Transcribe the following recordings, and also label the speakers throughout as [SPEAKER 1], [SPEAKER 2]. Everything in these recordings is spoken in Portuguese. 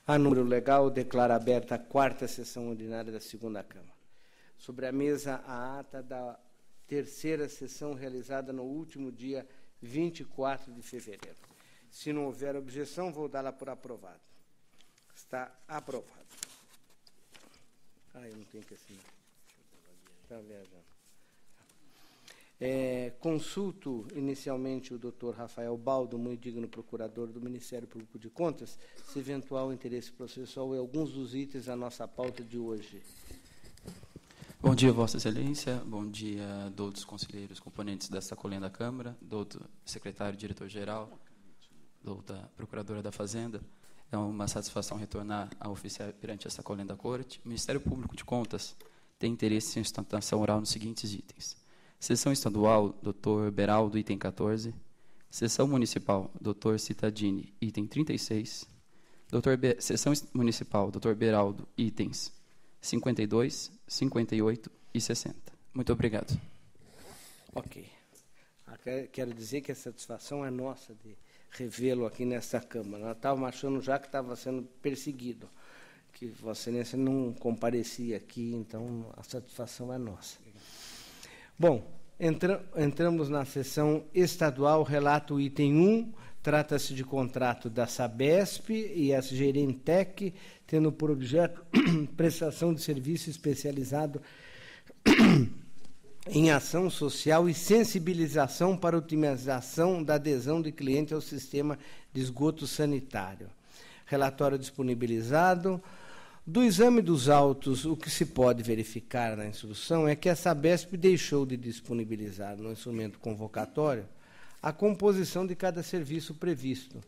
[SPEAKER 1] A número legal, declara aberta a 4ª sessão ordinária da 2ª Câmara. Sobre a mesa, a ata da 3ª sessão realizada no último dia 24 de fevereiro. Se não houver objeção, vou dá-la por aprovada. Está aprovado. Eu não tenho que assinar. Está viajando. Consulto inicialmente o Dr. Rafael Baldo, muito digno procurador do Ministério Público de Contas, se eventual interesse processual em alguns dos itens da nossa pauta de hoje.
[SPEAKER 2] Bom dia, Vossa Excelência. Bom dia, doutos conselheiros componentes desta colenda da Câmara, doutor secretário diretor-geral, doutora procuradora da Fazenda. É uma satisfação retornar a oficiar perante esta colenda da Corte. O Ministério Público de Contas tem interesse em sustentação oral nos seguintes itens. Sessão estadual, Dr. Beraldo, item 14. Sessão municipal, Dr. Citadini, item 36. Sessão municipal, Dr. Beraldo, itens 52, 58 e 60. Muito obrigado.
[SPEAKER 1] Ok. Quero dizer que a satisfação é nossa de revê-lo aqui nesta Câmara. Nós estávamos achando já que estava sendo perseguido, que Vossa Excelência não comparecia aqui, então a satisfação é nossa. Bom, entramos na sessão estadual, relato item 1, trata-se de contrato da Sabesp e a Gerentec, tendo por objeto prestação de serviço especializado em ação social e sensibilização para otimização da adesão de cliente ao sistema de esgoto sanitário. Relatório disponibilizado. Do exame dos autos, o que se pode verificar na instrução é que a Sabesp deixou de disponibilizar no instrumento convocatório a composição de cada serviço previsto,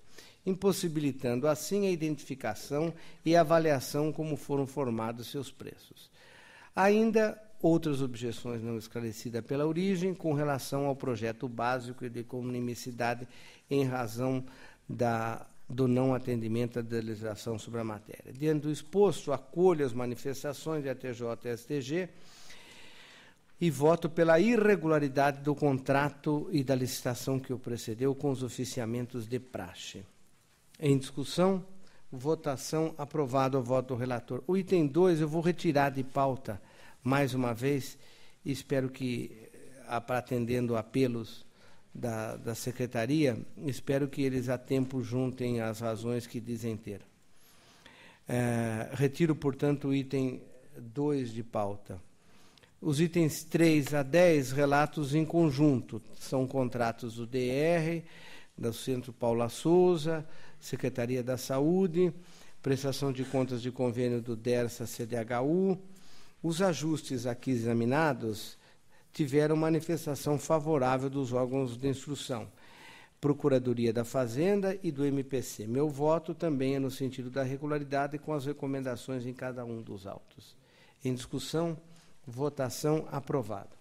[SPEAKER 1] impossibilitando assim a identificação e avaliação como foram formados seus preços. Ainda outras objeções não esclarecidas pela origem com relação ao projeto básico e de economicidade em razão do não atendimento da legislação sobre a matéria. Diante do exposto, acolho as manifestações de ATJ e STG e voto pela irregularidade do contrato e da licitação que o precedeu com os oficiamentos de praxe. Em discussão, votação, aprovado o voto do relator. O item 2 eu vou retirar de pauta mais uma vez e espero que, atendendo apelos da Secretaria, espero que eles a tempo juntem as razões que dizem ter. Retiro, portanto, o item 2 de pauta. Os itens 3 a 10, relatos em conjunto, são contratos do DR, do Centro Paula Souza, Secretaria da Saúde, prestação de contas de convênio do DERSA-CDHU. Os ajustes aqui examinados tiveram manifestação favorável dos órgãos de instrução, Procuradoria da Fazenda e do MPC. Meu voto também é no sentido da regularidade com as recomendações em cada um dos autos. Em discussão, votação, aprovado.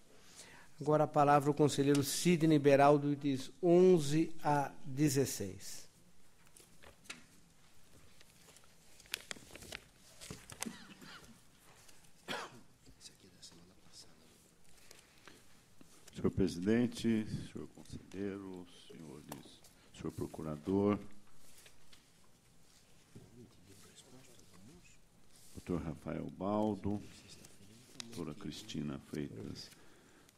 [SPEAKER 1] Agora a palavra ao conselheiro Sidney Beraldo, itens 11 a 16.
[SPEAKER 3] Senhor presidente, senhor conselheiro, senhor procurador, doutor Rafael Baldo, doutora Cristina Freitas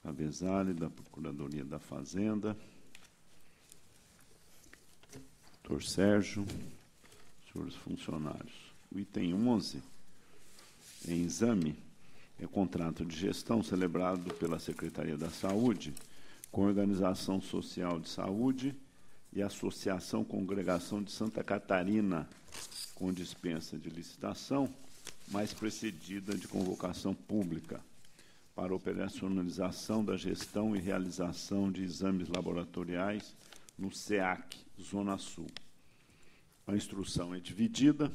[SPEAKER 3] Avezzali, da Procuradoria da Fazenda, doutor Sérgio, senhores funcionários. O item 11, em exame, é contrato de gestão celebrado pela Secretaria da Saúde com a Organização Social de Saúde e a Associação Congregação de Santa Catarina, com dispensa de licitação, mas precedida de convocação pública, para operacionalização da gestão e realização de exames laboratoriais no SEAC, Zona Sul. A instrução é dividida.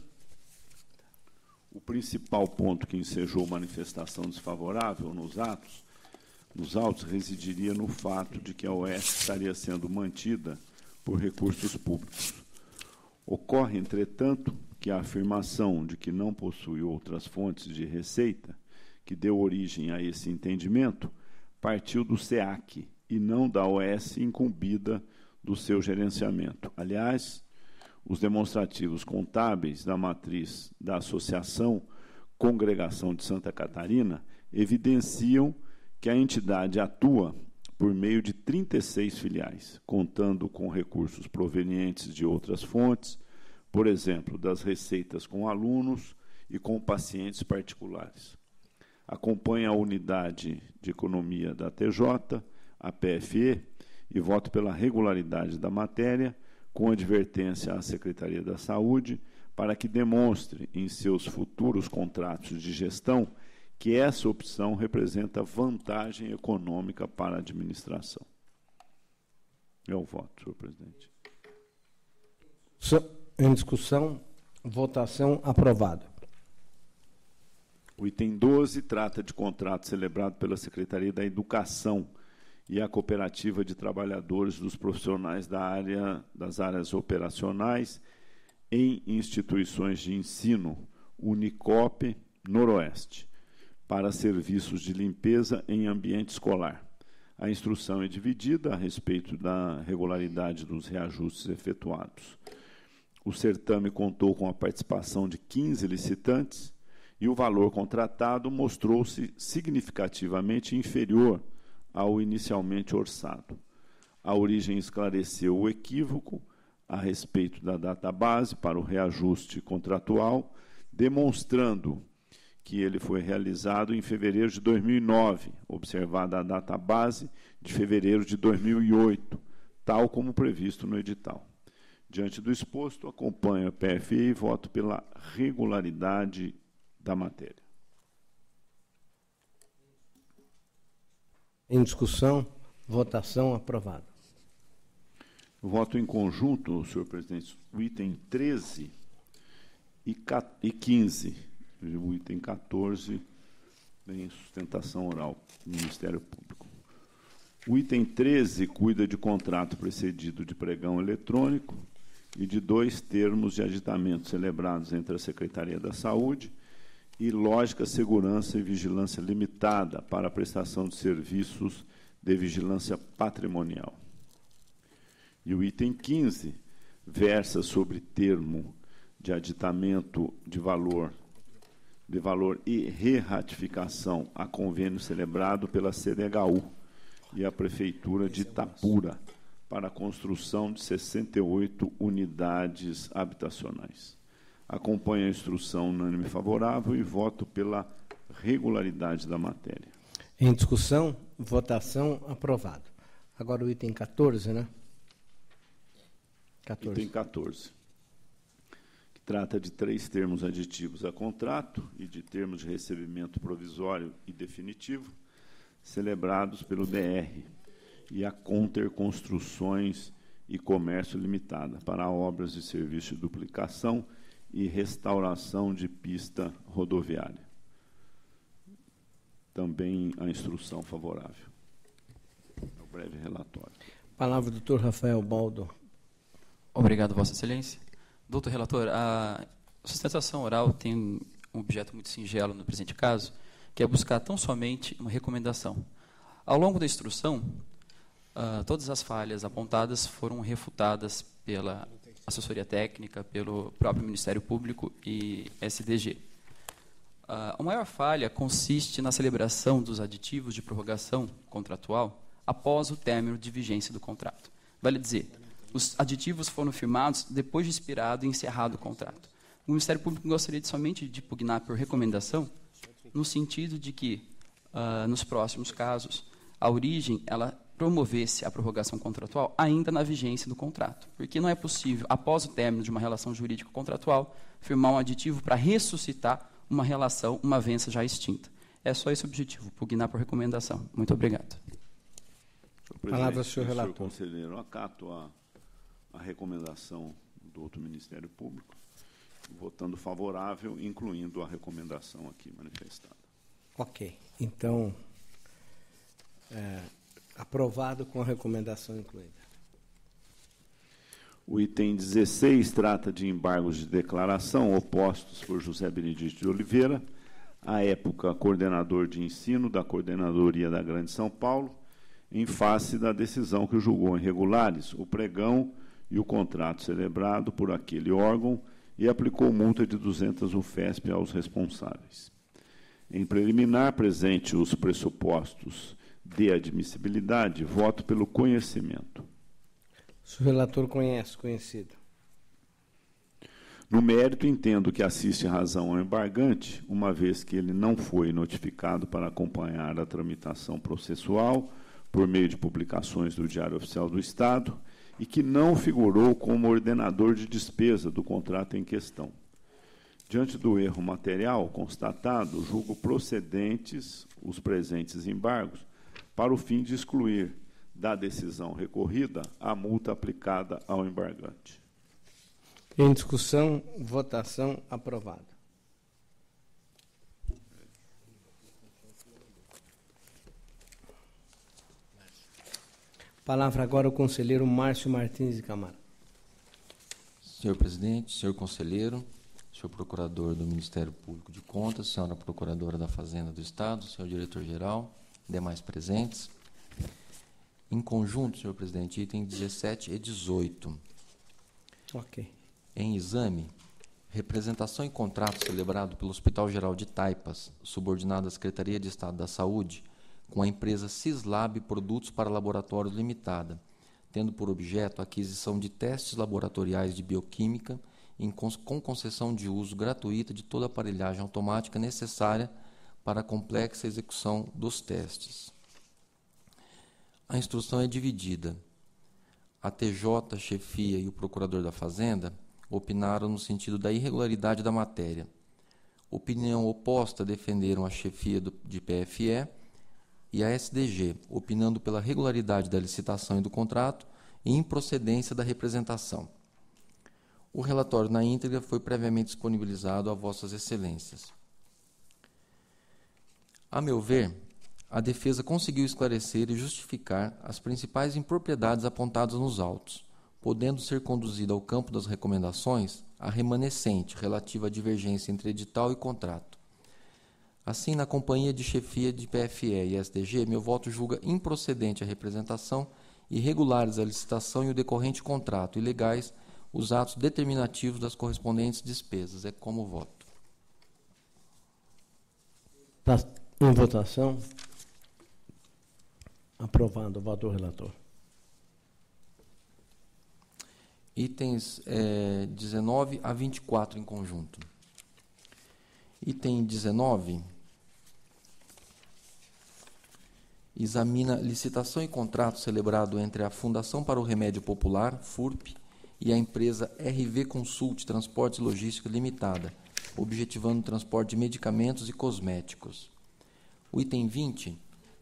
[SPEAKER 3] O principal ponto que ensejou manifestação desfavorável nos autos, residiria no fato de que a OS estaria sendo mantida por recursos públicos. Ocorre, entretanto, que a afirmação de que não possui outras fontes de receita, que deu origem a esse entendimento, partiu do SEAC e não da OS incumbida do seu gerenciamento. Aliás, Os demonstrativos contábeis da matriz da Associação Congregação de Santa Catarina evidenciam que a entidade atua por meio de 36 filiais, contando com recursos provenientes de outras fontes, por exemplo, das receitas com alunos e com pacientes particulares. Acompanha a Unidade de Economia da TJ, a PFE, e voto pela regularidade da matéria, com advertência à Secretaria da Saúde, para que demonstre em seus futuros contratos de gestão que essa opção representa vantagem econômica para a administração. É o voto, senhor presidente.
[SPEAKER 1] Em discussão, votação, aprovado.
[SPEAKER 3] O item 12 trata de contrato celebrado pela Secretaria da Educação e a Cooperativa de Trabalhadores dos Profissionais das áreas operacionais em instituições de ensino, Unicop Noroeste, para serviços de limpeza em ambiente escolar. A instrução é dividida a respeito da regularidade dos reajustes efetuados. O certame contou com a participação de 15 licitantes e o valor contratado mostrou-se significativamente inferior ao inicialmente orçado. A origem esclareceu o equívoco a respeito da data base para o reajuste contratual, demonstrando que ele foi realizado em fevereiro de 2009, observada a data base de fevereiro de 2008, tal como previsto no edital. Diante do exposto, acompanho a PFE e voto pela regularidade da matéria.
[SPEAKER 1] Em discussão, votação, aprovado.
[SPEAKER 3] Voto em conjunto, senhor presidente, o item 13 e 15. O item 14 em sustentação oral do Ministério Público. O item 13 cuida de contrato precedido de pregão eletrônico e de 2 termos de aditamento celebrados entre a Secretaria da Saúde e Lógica Segurança e Vigilância Limitada para a prestação de serviços de vigilância patrimonial. E o item 15 versa sobre termo de aditamento de valor e re-ratificação a convênio celebrado pela CDHU e a Prefeitura de Itapura para a construção de 68 unidades habitacionais. Acompanho a instrução unânime favorável e voto pela regularidade da matéria.
[SPEAKER 1] Em discussão, votação, aprovado. Agora o item 14, né? 14.
[SPEAKER 3] Item 14. Trata de 3 termos aditivos a contrato e de termos de recebimento provisório e definitivo, celebrados pelo DR e a Conter Construções e Comércio Limitada, para obras e serviços de duplicação e restauração de pista rodoviária. Também a instrução favorável. É o breve relatório.
[SPEAKER 1] Palavra do doutor Rafael Baldo.
[SPEAKER 2] Obrigado, Vossa Excelência. Doutor relator, a sustentação oral tem um objeto muito singelo no presente caso, que é buscar tão somente uma recomendação. Ao longo da instrução, todas as falhas apontadas foram refutadas pela assessoria técnica, pelo próprio Ministério Público e SDG. A maior falha consiste na celebração dos aditivos de prorrogação contratual após o término de vigência do contrato. Vale dizer, os aditivos foram firmados depois de expirado e encerrado o contrato. O Ministério Público gostaria somente de pugnar por recomendação, no sentido de que, nos próximos casos, a origem ela promovesse a prorrogação contratual ainda na vigência do contrato, porque não é possível, após o término de uma relação jurídica contratual, firmar um aditivo para ressuscitar uma relação, uma vença já extinta. É só esse o objetivo, pugnar por recomendação. Muito obrigado.
[SPEAKER 1] Palavra, senhor relator.
[SPEAKER 3] Senhor conselheiro, acato a recomendação do outro Ministério Público, votando favorável, incluindo a recomendação aqui manifestada.
[SPEAKER 1] Ok. Então, aprovado com a recomendação incluída.
[SPEAKER 3] O item 16 trata de embargos de declaração opostos por José Benedito de Oliveira, à época coordenador de ensino da Coordenadoria da Grande São Paulo, em face da decisão que julgou irregulares o pregão e o contrato celebrado por aquele órgão e aplicou multa de 200 UFESP aos responsáveis. Em preliminar, presente os pressupostos de admissibilidade, voto pelo conhecimento.
[SPEAKER 1] Se o relator conhecido.
[SPEAKER 3] No mérito, entendo que assiste razão ao embargante, uma vez que ele não foi notificado para acompanhar a tramitação processual por meio de publicações do Diário Oficial do Estado e que não figurou como ordenador de despesa do contrato em questão. Diante do erro material constatado, julgo procedentes os presentes embargos para o fim de excluir da decisão recorrida a multa aplicada ao embargante.
[SPEAKER 1] Em discussão, votação, aprovado. Palavra agora ao conselheiro Márcio Martins de Camargo.
[SPEAKER 4] Senhor presidente, senhor conselheiro, senhor procurador do Ministério Público de Contas, senhora procuradora da Fazenda do Estado, senhor diretor-geral, demais presentes. Em conjunto, senhor presidente, item 17 e 18.
[SPEAKER 1] Ok.
[SPEAKER 4] Em exame, representação e contrato celebrado pelo Hospital Geral de Taipas, subordinado à Secretaria de Estado da Saúde, com a empresa Cislab Produtos para Laboratórios Limitada, tendo por objeto a aquisição de testes laboratoriais de bioquímica com concessão de uso gratuita de toda a aparelhagem automática necessária para a complexa execução dos testes. A instrução é dividida. A TJ, chefia e o procurador da Fazenda opinaram no sentido da irregularidade da matéria. Opinião oposta defenderam a chefia de PFE e a SDG, opinando pela regularidade da licitação e do contrato e improcedência da representação. O relatório na íntegra foi previamente disponibilizado a vossas excelências. A meu ver, a defesa conseguiu esclarecer e justificar as principais impropriedades apontadas nos autos, podendo ser conduzida ao campo das recomendações a remanescente relativa à divergência entre edital e contrato. Assim, na companhia de chefia de PFE e SDG, meu voto julga improcedente a representação, irregulares a licitação e o decorrente contrato, e legais os atos determinativos das correspondentes despesas. É como voto.
[SPEAKER 1] Em votação. Aprovado. O voto do relator.
[SPEAKER 4] Itens 19 a 24 em conjunto. Item 19 examina licitação e contrato celebrado entre a Fundação para o Remédio Popular, FURP, e a empresa RV Consult Transportes e Logística Limitada, objetivando o transporte de medicamentos e cosméticos. O item 20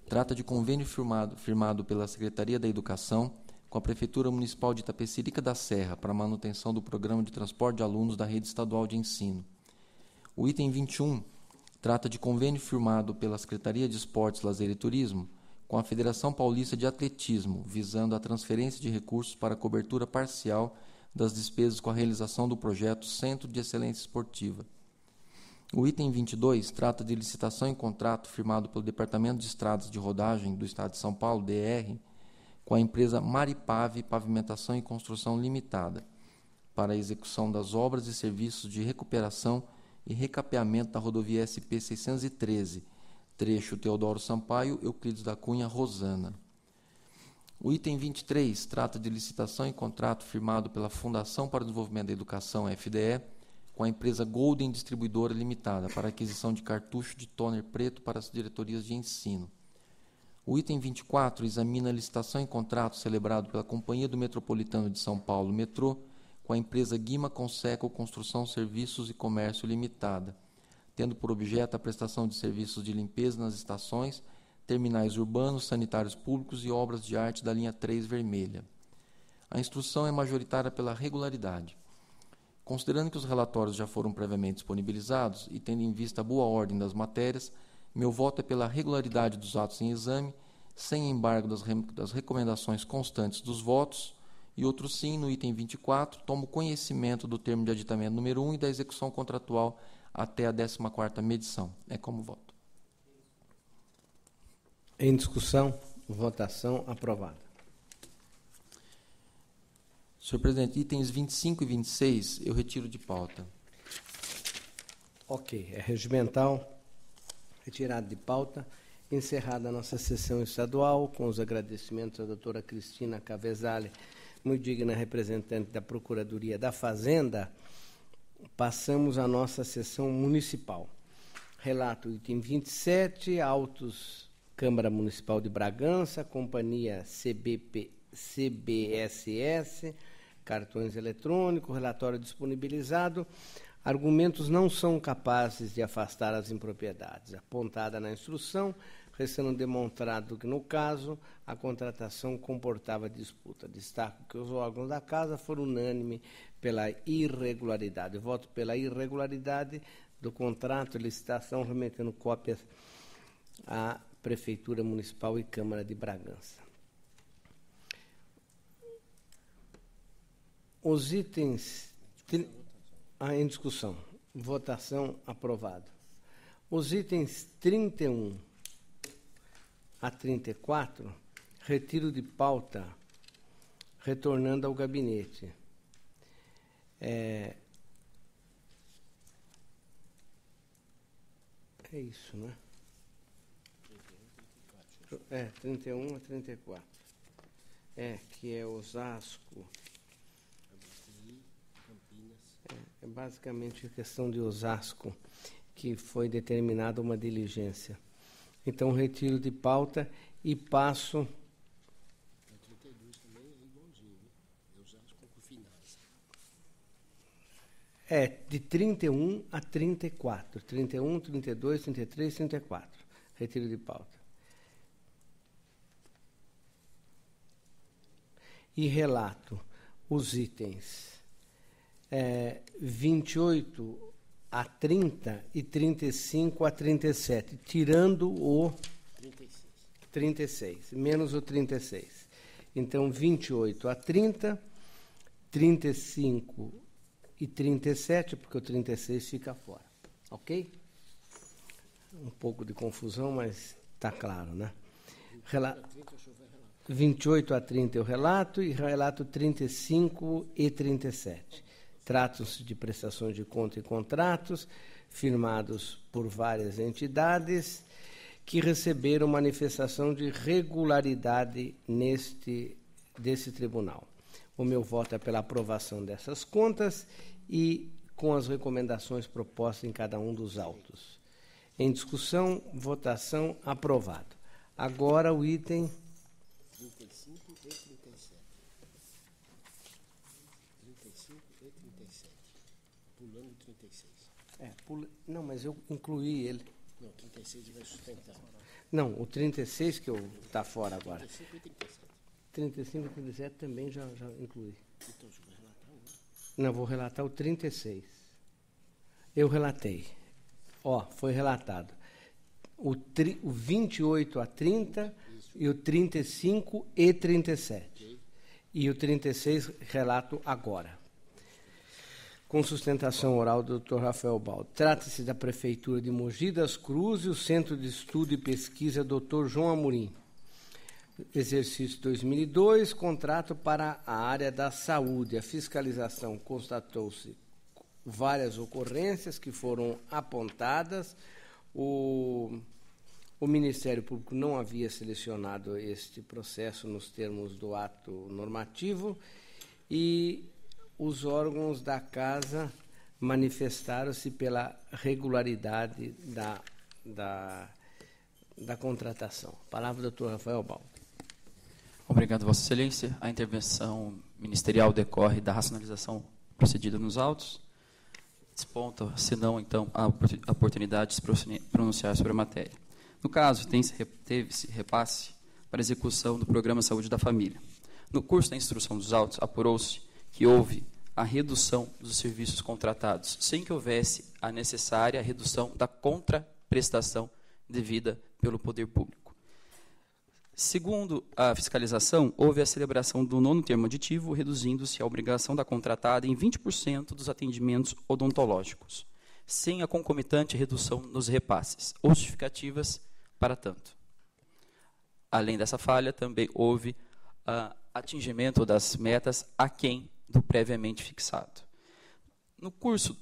[SPEAKER 4] trata de convênio firmado pela Secretaria da Educação com a Prefeitura Municipal de Itapecerica da Serra para a manutenção do programa de transporte de alunos da rede estadual de ensino. O item 21 trata de convênio firmado pela Secretaria de Esportes, Lazer e Turismo com a Federação Paulista de Atletismo, visando a transferência de recursos para a cobertura parcial das despesas com a realização do projeto Centro de Excelência Esportiva. O item 22 trata de licitação em contrato firmado pelo Departamento de Estradas de Rodagem do Estado de São Paulo, DR, com a empresa Maripave Pavimentação e Construção Limitada, para a execução das obras e serviços de recuperação e recapeamento da rodovia SP-613, trecho Teodoro Sampaio, Euclides da Cunha, Rosana. O item 23 trata de licitação em contrato firmado pela Fundação para o Desenvolvimento da Educação, FDE, com a empresa Golden Distribuidora Limitada, para a aquisição de cartucho de toner preto para as diretorias de ensino. O item 24 examina a licitação em contrato celebrado pela Companhia do Metropolitano de São Paulo, Metrô, com a empresa Guima Conseco Construção, Serviços e Comércio Limitada, tendo por objeto a prestação de serviços de limpeza nas estações, terminais urbanos, sanitários públicos e obras de arte da linha 3 vermelha. A instrução é majoritária pela regularidade. Considerando que os relatórios já foram previamente disponibilizados e tendo em vista a boa ordem das matérias, meu voto é pela regularidade dos atos em exame, sem embargo das recomendações constantes dos votos, e outro sim, no item 24, tomo conhecimento do termo de aditamento número 1 e da execução contratual até a 14ª medição. É como voto.
[SPEAKER 1] Em discussão, votação aprovada.
[SPEAKER 4] Senhor presidente, itens 25 e 26 eu retiro de pauta.
[SPEAKER 1] Ok, é regimental, retirado de pauta. Encerrada a nossa sessão estadual, com os agradecimentos à doutora Cristina Cavezale, muito digna representante da Procuradoria da Fazenda, passamos à nossa sessão municipal. Relato item 27, autos Câmara Municipal de Bragança, Companhia CBSS, cartões eletrônicos, relatório disponibilizado. Argumentos não são capazes de afastar as impropriedades. Apontada na instrução, restando demonstrado que, no caso, a contratação comportava disputa. Destaco que os órgãos da Casa foram unânimes pela irregularidade. Voto pela irregularidade do contrato de licitação, remetendo cópias à Prefeitura Municipal e Câmara de Bragança. Os itens em discussão. Votação aprovado. Os itens 31 a 34, retiro de pauta, retornando ao gabinete. É isso, né? 31 a 34. Que é Osasco. É basicamente a questão de Osasco, que foi determinada uma diligência. Então, retiro de pauta e passo...
[SPEAKER 5] O 32 também é igualzinho, né? Osasco com finais.
[SPEAKER 1] De 31 a 34. 31, 32, 33, 34. Retiro de pauta. E relato os itens 28 a 30 e 35 a 37, tirando o 36, menos o 36. Então, 28 a 30, 35 e 37, porque o 36 fica fora. Ok? Um pouco de confusão, mas está claro, né? 28 a 30 é o relato e relato 35 e 37. Tratam-se de prestações de conta e contratos firmados por várias entidades que receberam manifestação de regularidade desse tribunal. O meu voto é pela aprovação dessas contas e com as recomendações propostas em cada um dos autos. Em discussão, votação, aprovado. Agora o item
[SPEAKER 5] 35 e 37. 35 e 37. Pulando 36.
[SPEAKER 1] Não, mas eu incluí ele.
[SPEAKER 5] Não, 36 vai sustentar.
[SPEAKER 1] Não, o 36 que está fora agora.
[SPEAKER 5] 35 e 37.
[SPEAKER 1] 35 e 37 também já incluí.
[SPEAKER 5] Então, você vai relatar um?
[SPEAKER 1] Não, vou relatar o 36. Eu relatei. Foi relatado. O 28 a 30 e o 35 e 37. E o 36 relato agora. Com sustentação oral do Dr. Rafael Baldo. Trata-se da Prefeitura de Mogi das Cruzes e o Centro de Estudo e Pesquisa Dr. João Amorim. Exercício 2002, contrato para a área da saúde. A fiscalização constatou-se várias ocorrências que foram apontadas. O Ministério Público não havia selecionado este processo nos termos do ato normativo e os órgãos da Casa manifestaram-se pela regularidade da contratação. Palavra do Dr. Rafael Baldo.
[SPEAKER 2] Obrigado, Vossa Excelência. A intervenção ministerial decorre da racionalização procedida nos autos. Desponta, se não, então, a oportunidade de se pronunciar sobre a matéria. No caso, teve-se repasse para execução do Programa Saúde da Família. No curso da instrução dos autos, apurou-se que houve a redução dos serviços contratados, sem que houvesse a necessária redução da contraprestação devida pelo poder público. Segundo a fiscalização, houve a celebração do 9º termo aditivo, reduzindo-se a obrigação da contratada em 20% dos atendimentos odontológicos, sem a concomitante redução nos repasses, ou justificativas para tanto. Além dessa falha, também houve atingimento das metas aquém do previamente fixado. No curso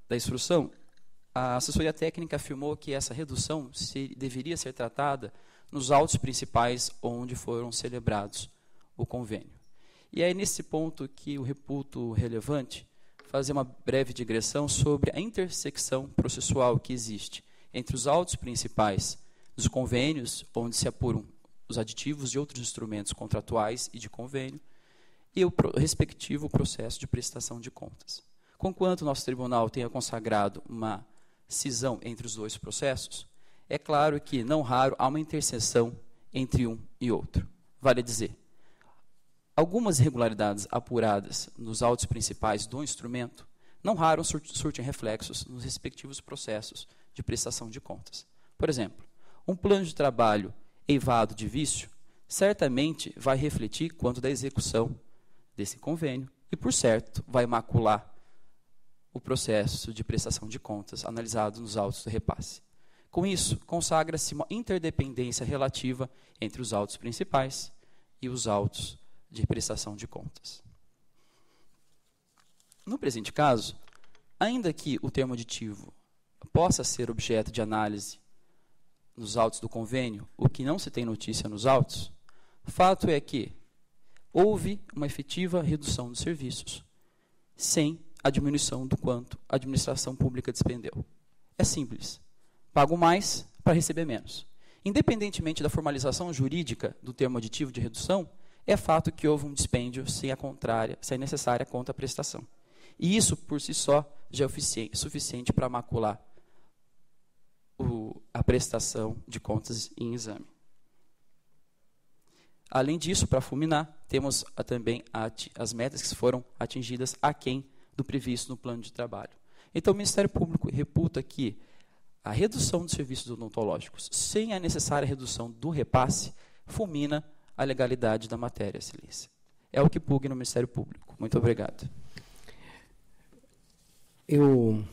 [SPEAKER 2] da instrução, a assessoria técnica afirmou que essa redução deveria ser tratada nos autos principais onde foram celebrados o convênio. E é nesse ponto que eu reputo relevante fazer uma breve digressão sobre a intersecção processual que existe entre os autos principais dos convênios, onde se apuram os aditivos de outros instrumentos contratuais e de convênio, e o respectivo processo de prestação de contas. Conquanto o nosso tribunal tenha consagrado uma cisão entre os dois processos, é claro que, não raro, há uma interseção entre um e outro. Vale dizer, algumas irregularidades apuradas nos autos principais do instrumento, não raro surtem reflexos nos respectivos processos de prestação de contas. Por exemplo, um plano de trabalho eivado de vício certamente vai refletir quanto da execução desse convênio e, por certo, vai macular o processo de prestação de contas analisado nos autos do repasse. Com isso, consagra-se uma interdependência relativa entre os autos principais e os autos de prestação de contas. No presente caso, ainda que o termo aditivo possa ser objeto de análise nos autos do convênio, o que não se tem notícia nos autos, fato é que houve uma efetiva redução dos serviços, sem a diminuição do quanto a administração pública despendeu. É simples. Pago mais para receber menos. Independentemente da formalização jurídica do termo aditivo de redução, é fato que houve um dispêndio sem a necessária contra-prestação. E isso, por si só, já é suficiente para macular a prestação de contas em exame. Além disso, para fulminar, temos também as metas que foram atingidas aquém do previsto no plano de trabalho. Então, o Ministério Público reputa que a redução dos serviços odontológicos, sem a necessária redução do repasse, fulmina a legalidade da matéria, Excelência. É o que pugna no Ministério Público. Muito obrigado.
[SPEAKER 1] Eu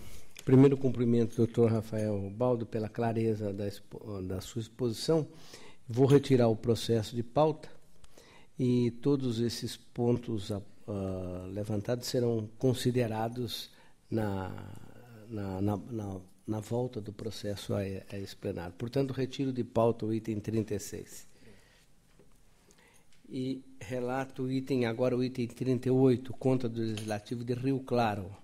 [SPEAKER 1] primeiro cumprimento o doutor Rafael Baldo pela clareza da sua exposição. Vou retirar o processo de pauta e todos esses pontos levantados serão considerados na volta do processo a esse plenário. Portanto, retiro de pauta o item 36. E relato agora o item 38, conta do Legislativo de Rio Claro.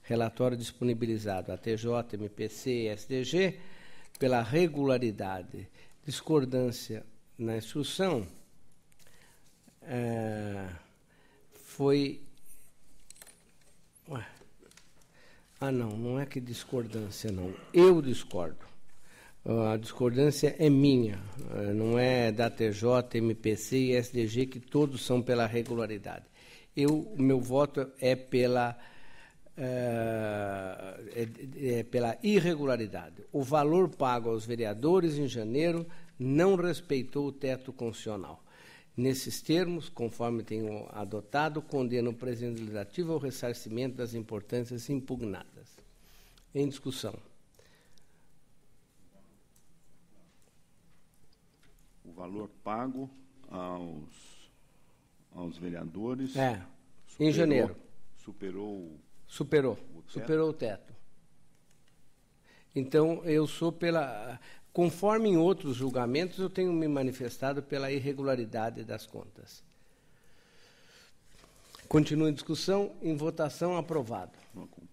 [SPEAKER 1] Relatório disponibilizado a TJ, MPC e SDG pela regularidade. Discordância na instrução foi... não é que discordância, não. Eu discordo. A discordância é minha, não é da TJ, MPC e SDG, que todos são pela regularidade. O meu voto é pela irregularidade. O valor pago aos vereadores em janeiro não respeitou o teto constitucional. Nesses termos, conforme tenho adotado, condeno o presidente legislativo ao ressarcimento das importâncias impugnadas. Em discussão.
[SPEAKER 3] O valor pago aos vereadores
[SPEAKER 1] em janeiro.
[SPEAKER 3] Superou
[SPEAKER 1] o teto. Então, eu sou pela... Conforme em outros julgamentos, eu tenho me manifestado pela irregularidade das contas. Continua em discussão, em votação, aprovado.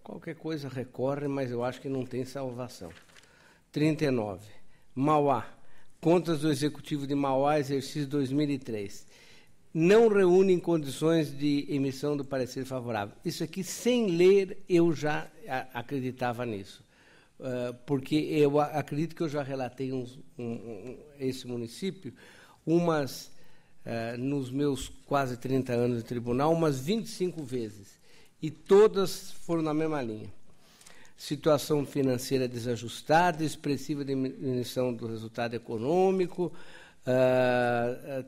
[SPEAKER 1] Qualquer coisa recorre, mas eu acho que não tem salvação. 39. Mauá. Contas do Executivo de Mauá, exercício 2003. Não reúnem condições de emissão do parecer favorável. Isso aqui, sem ler, eu já acreditava nisso. Porque eu acredito que eu já relatei esse município nos meus quase 30 anos de tribunal, umas 25 vezes. E todas foram na mesma linha. Situação financeira desajustada, expressiva diminuição do resultado econômico,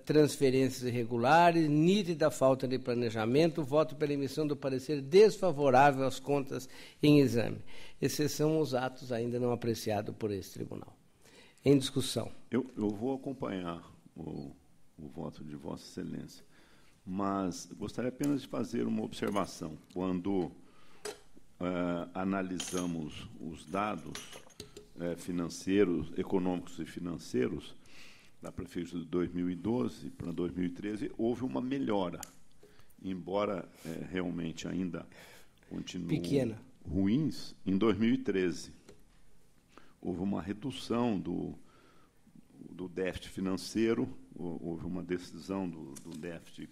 [SPEAKER 1] transferências irregulares, nítida falta de planejamento, voto pela emissão do parecer desfavorável às contas em exame. Exceção os atos ainda não apreciados por esse tribunal. Em discussão.
[SPEAKER 3] Eu vou acompanhar o voto de Vossa Excelência. mas gostaria apenas de fazer uma observação. Quando analisamos os dados financeiros, econômicos e financeiros da Prefeitura de 2012 para 2013, houve uma melhora, embora realmente ainda continuem
[SPEAKER 1] pequena,
[SPEAKER 3] ruins. Em 2013, houve uma redução do déficit financeiro, houve uma decisão do déficit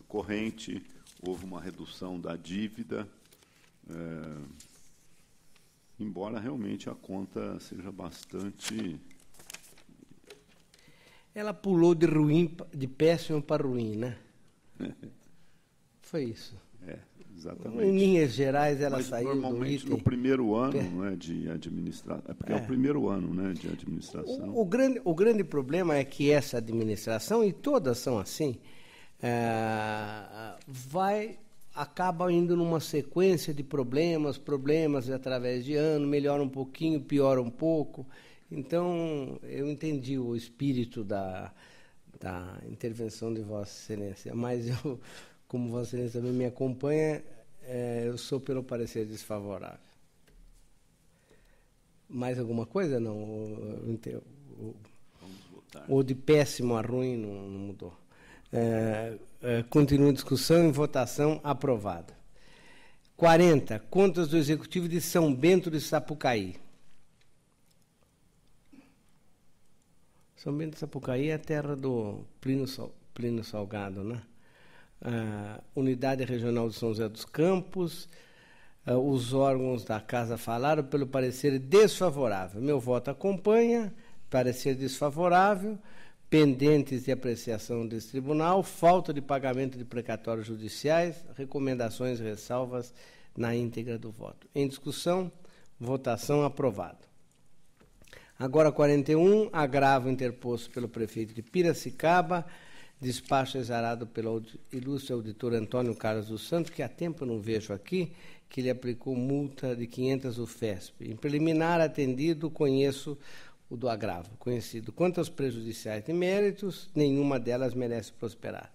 [SPEAKER 3] corrente, houve uma redução da dívida, embora realmente a conta seja bastante...
[SPEAKER 1] Ela pulou de péssimo para ruim, né? Foi isso.
[SPEAKER 3] Exatamente.
[SPEAKER 1] Em linhas gerais, ela
[SPEAKER 3] Mas,
[SPEAKER 1] saiu
[SPEAKER 3] normalmente,
[SPEAKER 1] do item...
[SPEAKER 3] no primeiro ano, não é, de administração... porque é o primeiro ano, né, de administração.
[SPEAKER 1] O grande problema é que essa administração, e todas são assim, acaba indo numa sequência de problemas através de ano, melhora um pouquinho, piora um pouco. Então, eu entendi o espírito da intervenção de Vossa Excelência, mas eu, como Vossa Excelência também me acompanha, eu sou pelo parecer desfavorável. Mais alguma coisa? Não. Ou de péssimo a ruim não mudou. Continua a discussão em votação aprovada. 40. Contas do Executivo de São Bento de Sapucaí. São Bento de Sapucaí é a terra do Plínio Salgado, né? Unidade Regional de São José dos Campos. Os órgãos da Casa falaram pelo parecer desfavorável. Meu voto acompanha, parecer desfavorável, pendentes de apreciação desse tribunal, falta de pagamento de precatórios judiciais, recomendações e ressalvas na íntegra do voto. Em discussão, votação aprovado. Agora 41, agravo interposto pelo prefeito de Piracicaba, despacho exarado pelo ilustre auditor Antônio Carlos dos Santos, que há tempo eu não vejo aqui, que ele aplicou multa de 500 UFESP. Em preliminar atendido, conheço o do agravo, conhecido. Quanto aos prejudiciais de méritos, nenhuma delas merece prosperar.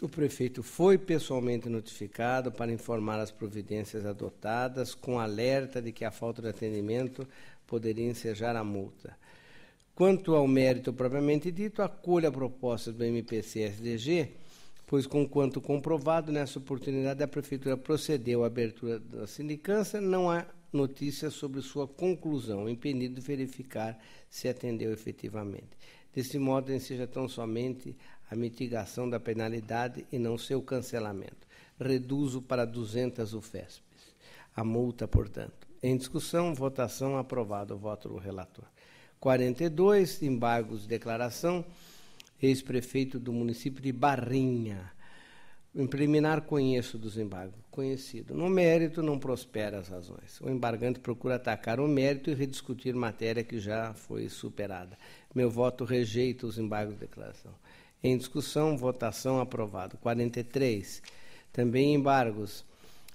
[SPEAKER 1] O prefeito foi pessoalmente notificado para informar as providências adotadas, com alerta de que a falta de atendimento poderia ensejar a multa. Quanto ao mérito propriamente dito, acolho a proposta do MPC-SDG, pois, conquanto comprovado, nessa oportunidade a Prefeitura procedeu à abertura da sindicância, não há notícias sobre sua conclusão, impedido de verificar se atendeu efetivamente. Desse modo, enseja tão somente a mitigação da penalidade e não seu cancelamento. Reduzo para 200 UFESPs. A multa, portanto. Em discussão, votação, aprovado o voto do relator. 42, embargos de declaração, ex-prefeito do município de Barrinha. Em preliminar, conheço dos embargos. Conhecido. No mérito, não prospera as razões. O embargante procura atacar o mérito e rediscutir matéria que já foi superada. Meu voto rejeita os embargos de declaração. Em discussão, votação, aprovado. 43, também embargos.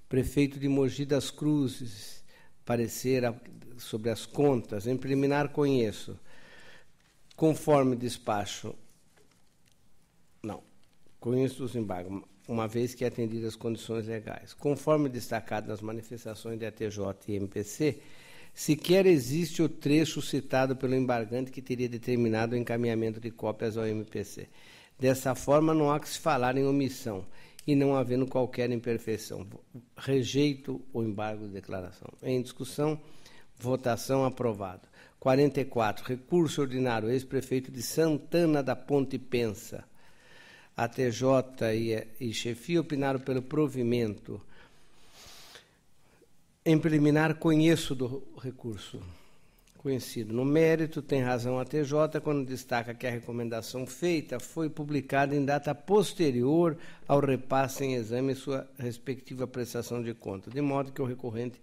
[SPEAKER 1] Prefeito de Mogi das Cruzes, parecer sobre as contas. Em preliminar, conheço. Conforme despacho, não. Conheço os embargos, uma vez que atendidas as condições legais. Conforme destacado nas manifestações de ATJ e MPC, sequer existe o trecho citado pelo embargante que teria determinado o encaminhamento de cópias ao MPC. Dessa forma, não há que se falar em omissão, e não havendo qualquer imperfeição. Rejeito o embargo de declaração. Em discussão, votação aprovado. 44, recurso ordinário, ex-prefeito de Santana da Ponte Pensa. A TJ e chefia opinaram pelo provimento. Em preliminar, conheço do recurso. Conhecido. No mérito, tem razão a TJ quando destaca que a recomendação feita foi publicada em data posterior ao repasse em exame e sua respectiva prestação de contas, de modo que o recorrente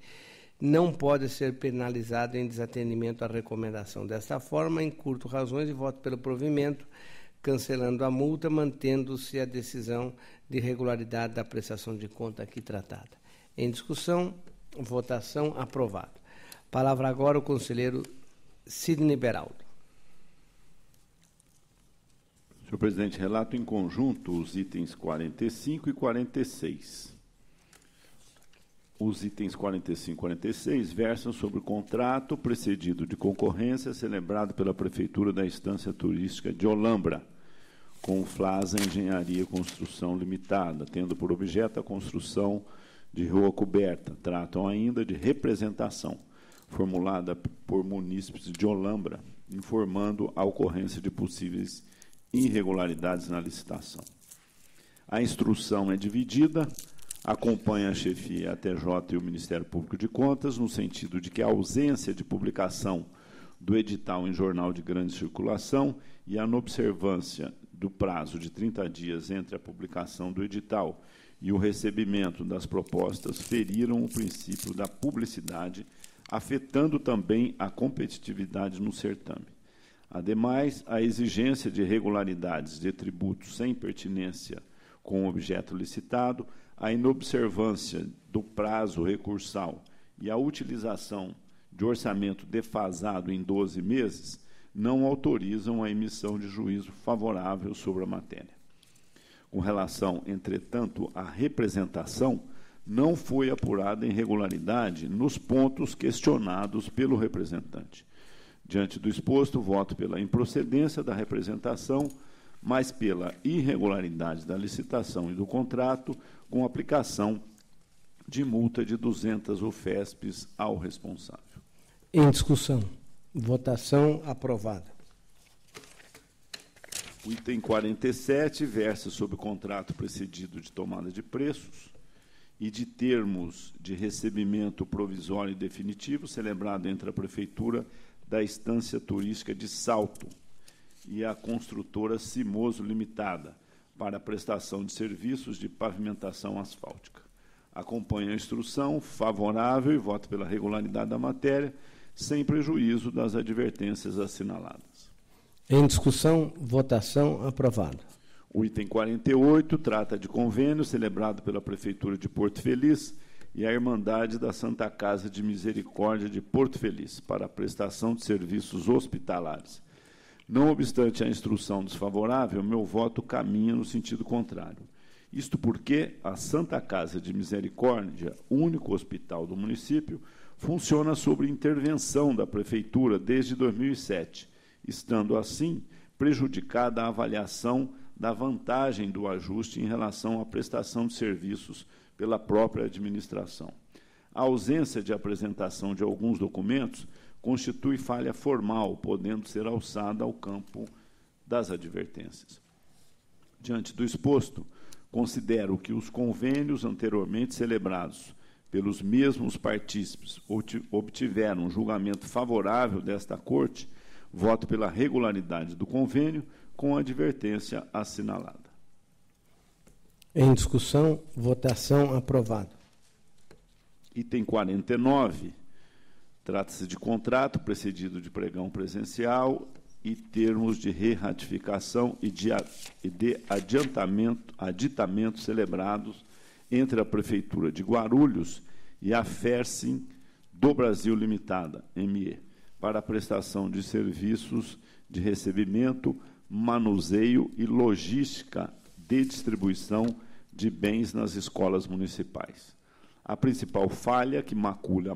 [SPEAKER 1] não pode ser penalizado em desatendimento à recomendação. Desta forma, encurto razões e voto pelo provimento, cancelando a multa, mantendo-se a decisão de regularidade da prestação de conta aqui tratada. Em discussão, votação, aprovado. Palavra agora o conselheiro Sidney Beraldo.
[SPEAKER 3] Senhor presidente, relato em conjunto os itens 45 e 46. Os itens 45 e 46 versam sobre o contrato precedido de concorrência celebrado pela Prefeitura da Estância Turística de Olambra, com o Flasa Engenharia e Construção Limitada, tendo por objeto a construção de rua coberta. Tratam ainda de representação, formulada por munícipes de Olambra, informando a ocorrência de possíveis irregularidades na licitação. A instrução é dividida, acompanha a chefia, a TJ e o Ministério Público de Contas, no sentido de que a ausência de publicação do edital em jornal de grande circulação e a inobservância do prazo de 30 dias entre a publicação do edital e o recebimento das propostas feriram o princípio da publicidade, afetando também a competitividade no certame. Ademais, a exigência de regularidades de tributos sem pertinência com o objeto licitado, a inobservância do prazo recursal e a utilização de orçamento defasado em 12 meses não autorizam a emissão de juízo favorável sobre a matéria. Com relação, entretanto, à representação, não foi apurada irregularidade nos pontos questionados pelo representante. Diante do exposto, voto pela improcedência da representação, mas pela irregularidade da licitação e do contrato, com aplicação de multa de 200 UFESPs ao responsável.
[SPEAKER 1] Em discussão. Votação aprovada.
[SPEAKER 3] O item 47 versa sobre o contrato precedido de tomada de preços e de termos de recebimento provisório e definitivo celebrado entre a Prefeitura da Estância Turística de Salto e a construtora Cimoso Limitada para a prestação de serviços de pavimentação asfáltica. Acompanho a instrução favorável e voto pela regularidade da matéria, sem prejuízo das advertências assinaladas.
[SPEAKER 1] Em discussão, votação aprovada.
[SPEAKER 3] O item 48 trata de convênio celebrado pela Prefeitura de Porto Feliz e a Irmandade da Santa Casa de Misericórdia de Porto Feliz para a prestação de serviços hospitalares. Não obstante a instrução desfavorável, meu voto caminha no sentido contrário. Isto porque a Santa Casa de Misericórdia, único hospital do município, funciona sob intervenção da Prefeitura desde 2007, estando, assim, prejudicada a avaliação da vantagem do ajuste em relação à prestação de serviços pela própria administração. A ausência de apresentação de alguns documentos constitui falha formal, podendo ser alçada ao campo das advertências. Diante do exposto, considero que os convênios anteriormente celebrados pelos mesmos partícipes obtiveram um julgamento favorável desta Corte, voto pela regularidade do convênio com a advertência assinalada.
[SPEAKER 1] Em discussão, votação aprovada.
[SPEAKER 3] Item 49, trata-se de contrato precedido de pregão presencial e termos de re-ratificação e de aditamento celebrados entre a Prefeitura de Guarulhos e a Fersim do Brasil Limitada, ME, para a prestação de serviços de recebimento, manuseio e logística de distribuição de bens nas escolas municipais. A principal falha que macula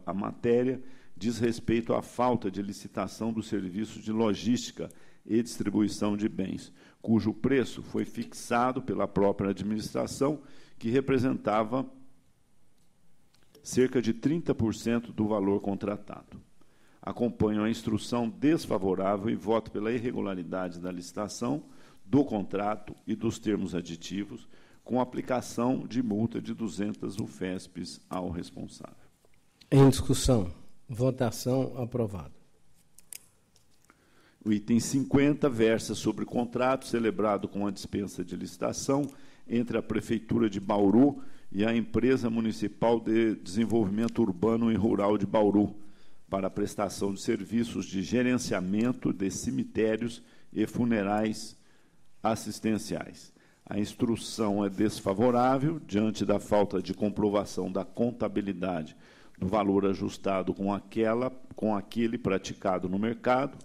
[SPEAKER 3] a matéria diz respeito à falta de licitação dos serviços de logística e distribuição de bens, cujo preço foi fixado pela própria administração, que representava cerca de 30% do valor contratado. Acompanho a instrução desfavorável e voto pela irregularidade da licitação, do contrato e dos termos aditivos, com aplicação de multa de 200 UFESPs ao responsável.
[SPEAKER 1] Em discussão, votação aprovada.
[SPEAKER 3] O item 50 versa sobre contrato celebrado com a dispensa de licitação entre a Prefeitura de Bauru e a Empresa Municipal de Desenvolvimento Urbano e Rural de Bauru, para a prestação de serviços de gerenciamento de cemitérios e funerais assistenciais. A instrução é desfavorável, diante da falta de comprovação da contabilidade do valor ajustado com aquele praticado no mercado.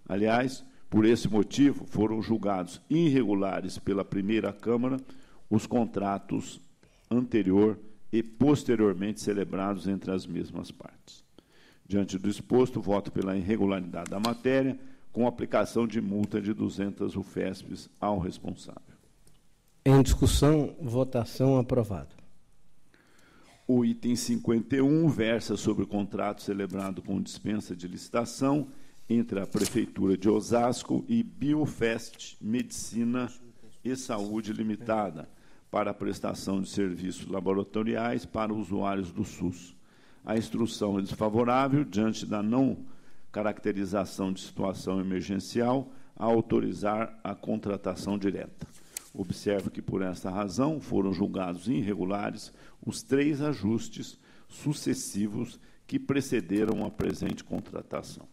[SPEAKER 3] Aliás, Por esse motivo, foram julgados irregulares pela primeira Câmara os contratos anterior e posteriormente celebrados entre as mesmas partes. Diante do exposto, voto pela irregularidade da matéria, com aplicação de multa de 200 UFESPs ao responsável.
[SPEAKER 1] Em discussão, votação, aprovado.
[SPEAKER 3] O item 51 versa sobre o contrato celebrado com dispensa de licitação entre a Prefeitura de Osasco e Biofest Medicina e Saúde Limitada para a prestação de serviços laboratoriais para usuários do SUS. A instrução é desfavorável diante da não caracterização de situação emergencial a autorizar a contratação direta. Observo que, por esta razão, foram julgados irregulares os 3 ajustes sucessivos que precederam a presente contratação.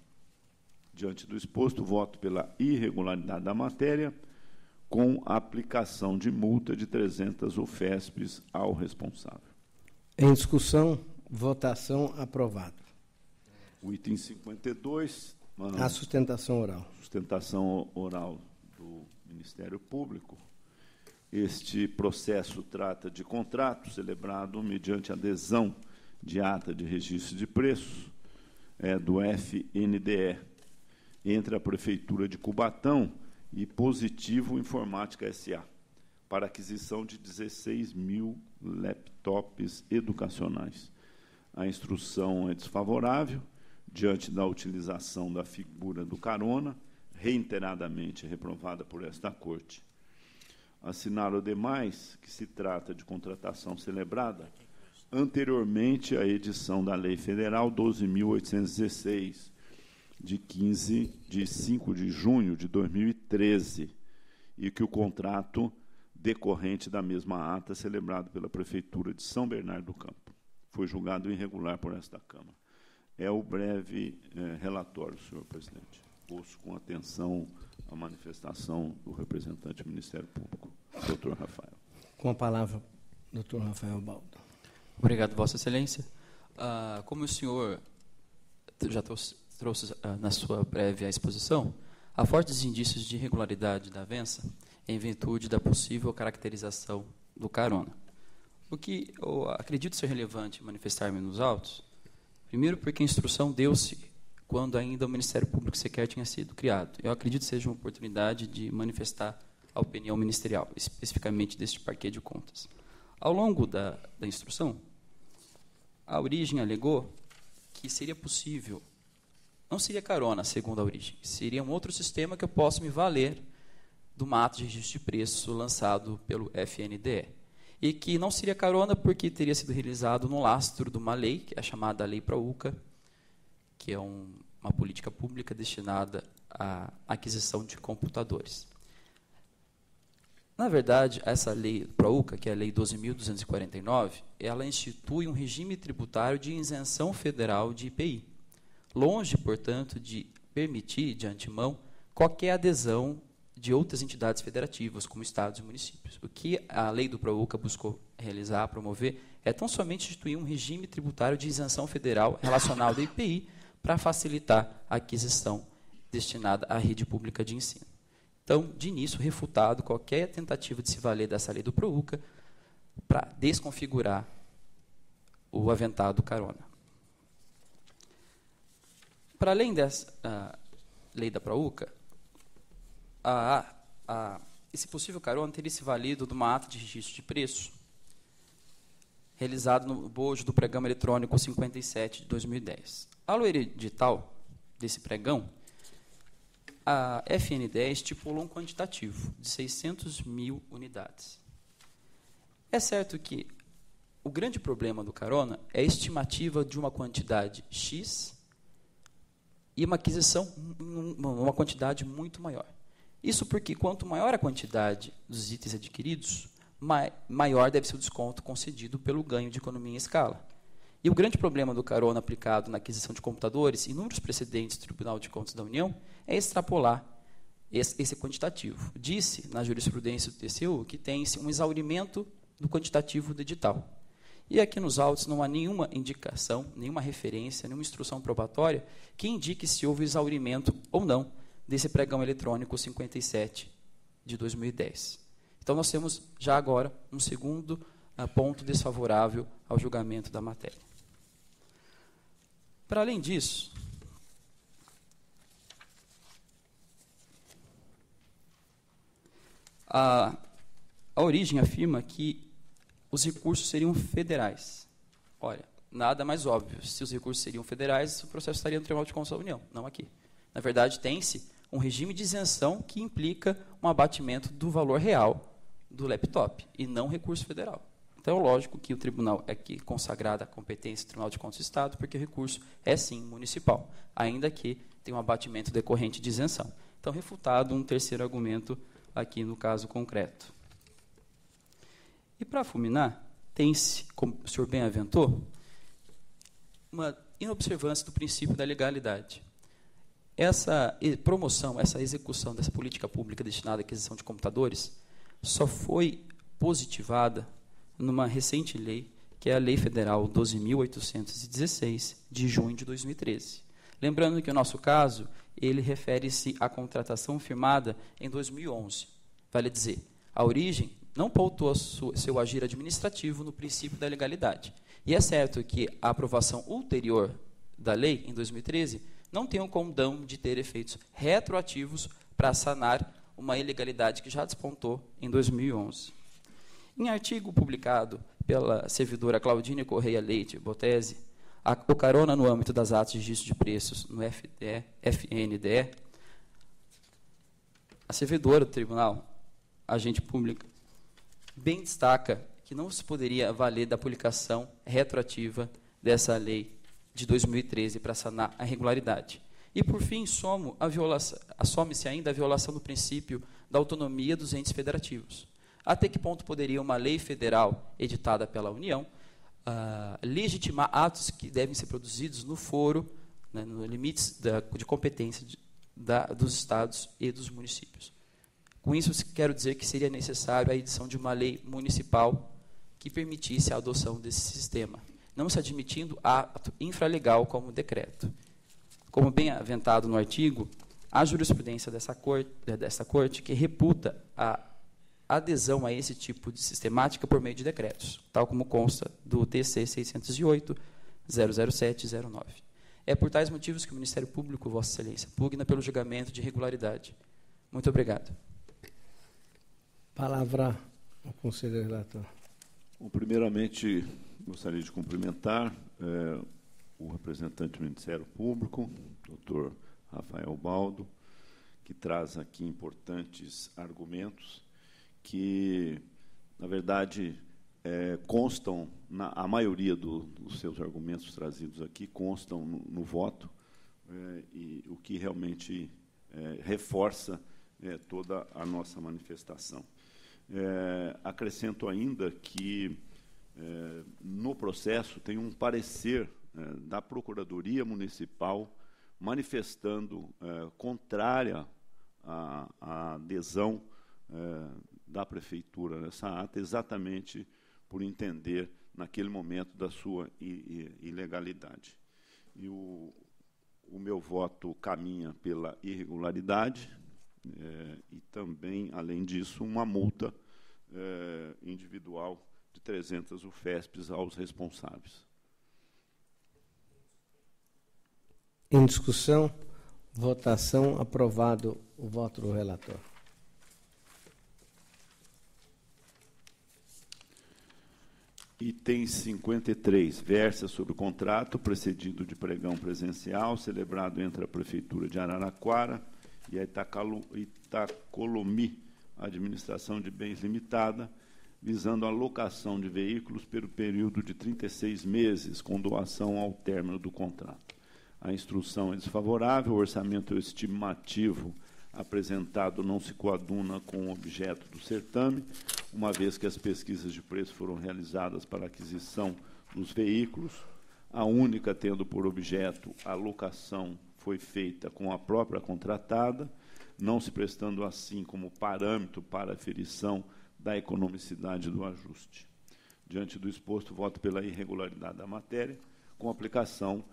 [SPEAKER 3] Diante do exposto, voto pela irregularidade da matéria, com a aplicação de multa de 300 UFESPs ao responsável.
[SPEAKER 1] Em discussão, votação, aprovado.
[SPEAKER 3] O item 52...
[SPEAKER 1] A sustentação oral.
[SPEAKER 3] Sustentação oral do Ministério Público. Este processo trata de contrato celebrado mediante adesão de ata de registro de preços do FNDE entre a Prefeitura de Cubatão e Positivo Informática S.A. para aquisição de 16 mil laptops educacionais. A instrução é desfavorável diante da utilização da figura do carona, reiteradamente reprovada por esta Corte. Assinalo demais que se trata de contratação celebrada anteriormente à edição da Lei Federal 12.816, de 5 de junho de 2013, e que o contrato decorrente da mesma ata celebrado pela Prefeitura de São Bernardo do Campo foi julgado irregular por esta Câmara. É o breve relatório, senhor presidente. Ouço com atenção a manifestação do representante do Ministério Público, doutor Rafael.
[SPEAKER 1] Com a palavra, doutor Rafael Baldo.
[SPEAKER 2] Obrigado, Vossa Excelência. Como o senhor já trouxe na sua prévia exposição, há fortes indícios de irregularidade da avença em virtude da possível caracterização do carona. O que eu acredito ser relevante manifestar-me nos autos, primeiro porque a instrução deu-se quando ainda o Ministério Público sequer tinha sido criado. Eu acredito que seja uma oportunidade de manifestar a opinião ministerial, especificamente deste parquê de contas. Ao longo da instrução, a origem alegou que seria possível, não seria carona, segundo a origem, seria um outro sistema que eu posso me valer do ato de registro de preço lançado pelo FNDE. E que não seria carona porque teria sido realizado no lastro de uma lei, que é a chamada Lei ProUCA, que é uma política pública destinada à aquisição de computadores. Na verdade, essa lei ProUCA, que é a Lei 12.249, ela institui um regime tributário de isenção federal de IPI, longe, portanto, de permitir, de antemão, qualquer adesão de outras entidades federativas, como estados e municípios. O que a lei do ProUCA buscou realizar, promover, é tão somente instituir um regime tributário de isenção federal relacional da IPI para facilitar a aquisição destinada à rede pública de ensino. Então, de início, refutado qualquer tentativa de se valer dessa lei do ProUCA para desconfigurar o aventado carona. Para além dessa lei da ProUCA, esse possível carona teria se valido de uma ata de registro de preço realizado no bojo do pregão eletrônico 57 de 2010. Ao edital desse pregão, a FNDE estipulou um quantitativo de 600 mil unidades. É certo que o grande problema do carona é a estimativa de uma quantidade X e uma aquisição, uma quantidade muito maior. Isso porque, quanto maior a quantidade dos itens adquiridos, maior deve ser o desconto concedido pelo ganho de economia em escala. E o grande problema do carona aplicado na aquisição de computadores, inúmeros precedentes do Tribunal de Contas da União, é extrapolar esse quantitativo. Disse, na jurisprudência do TCU, que tem-se um exaurimento do quantitativo do edital. E aqui nos autos não há nenhuma indicação, nenhuma referência, nenhuma instrução probatória que indique se houve exaurimento ou não desse pregão eletrônico 57 de 2010. Então, nós temos já agora um segundo ponto desfavorável ao julgamento da matéria. Para além disso, a origem afirma que os recursos seriam federais. Olha, nada mais óbvio. Se os recursos seriam federais, o processo estaria no Tribunal de Contas da União, não aqui. Na verdade, tem-se um regime de isenção que implica um abatimento do valor real do laptop, e não recurso federal. Então, é lógico que o tribunal é aqui consagrada a competência do Tribunal de Contas do Estado, porque o recurso é, sim, municipal, ainda que tenha um abatimento decorrente de isenção. Então, refutado um terceiro argumento aqui no caso concreto. E, para fulminar, tem-se, como o senhor bem aventou, uma inobservância do princípio da legalidade. Essa promoção, essa execução dessa política pública destinada à aquisição de computadores só foi positivada numa recente lei, que é a Lei Federal 12.816, de junho de 2013. Lembrando que o nosso caso, ele refere-se à contratação firmada em 2011. Vale dizer, a origem não pautou seu agir administrativo no princípio da legalidade. E é certo que a aprovação ulterior da lei, em 2013, não tem o condão de ter efeitos retroativos para sanar uma ilegalidade que já despontou em 2011. Em artigo publicado pela servidora Claudine Correia Leite Botese, o carona no âmbito das atas de registro de preços no FNDE, a servidora do tribunal, agente pública, bem destaca que não se poderia valer da publicação retroativa dessa lei de 2013 para sanar a irregularidade. E, por fim, some-se ainda a violação do princípio da autonomia dos entes federativos. Até que ponto poderia uma lei federal editada pela União legitimar atos que devem ser produzidos no foro, né, nos limites de competência dos estados e dos municípios? Com isso, quero dizer que seria necessário a edição de uma lei municipal que permitisse a adoção desse sistema, não se admitindo ato infralegal como decreto. Como bem aventado no artigo, a jurisprudência dessa corte que reputa a adesão a esse tipo de sistemática por meio de decretos, tal como consta do TC 608-00709. É por tais motivos que o Ministério Público, Vossa Excelência, pugna pelo julgamento de irregularidade. Muito obrigado.
[SPEAKER 1] Palavra ao conselheiro relator.
[SPEAKER 3] Bom, primeiramente, gostaria de cumprimentar o representante do Ministério Público, doutor Rafael Baldo, que traz aqui importantes argumentos que, na verdade, constam, a maioria dos seus argumentos trazidos aqui constam no voto, e o que realmente reforça toda a nossa manifestação. Acrescento ainda que, no processo, tem um parecer da Procuradoria Municipal manifestando contrária à adesão da Prefeitura nessa ata, exatamente por entender, naquele momento, da sua ilegalidade. E o meu voto caminha pela irregularidade e também, além disso, uma multa individual de 300 UFESPs aos responsáveis.
[SPEAKER 1] Em discussão, votação, aprovado o voto do relator.
[SPEAKER 3] Item 53, versa sobre o contrato precedido de pregão presencial celebrado entre a Prefeitura de Araraquara e a Itacolomi, Administração de Bens Limitada, visando a locação de veículos pelo período de 36 meses, com doação ao término do contrato. A instrução é desfavorável, o orçamento estimativo apresentado não se coaduna com o objeto do certame, uma vez que as pesquisas de preço foram realizadas para a aquisição dos veículos, a única tendo por objeto a locação foi feita com a própria contratada, não se prestando assim como parâmetro para a aferição da economicidade do ajuste. Diante do exposto, voto pela irregularidade da matéria, com aplicação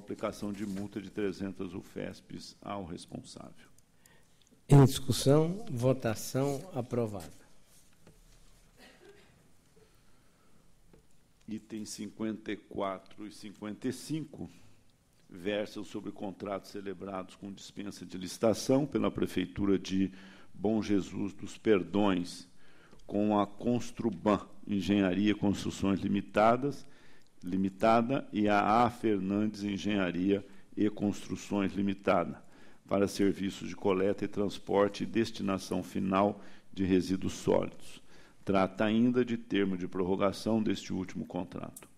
[SPEAKER 3] aplicação de multa de 300 UFESPs ao responsável.
[SPEAKER 1] Em discussão, votação, aprovado.
[SPEAKER 3] Itens 54 e 55 versam sobre contratos celebrados com dispensa de licitação pela Prefeitura de Bom Jesus dos Perdões com a Construban Engenharia e Construções Limitada e a Fernandes Engenharia e Construções Limitada para serviços de coleta e transporte e destinação final de resíduos sólidos. Trata ainda de termo de prorrogação deste último contrato.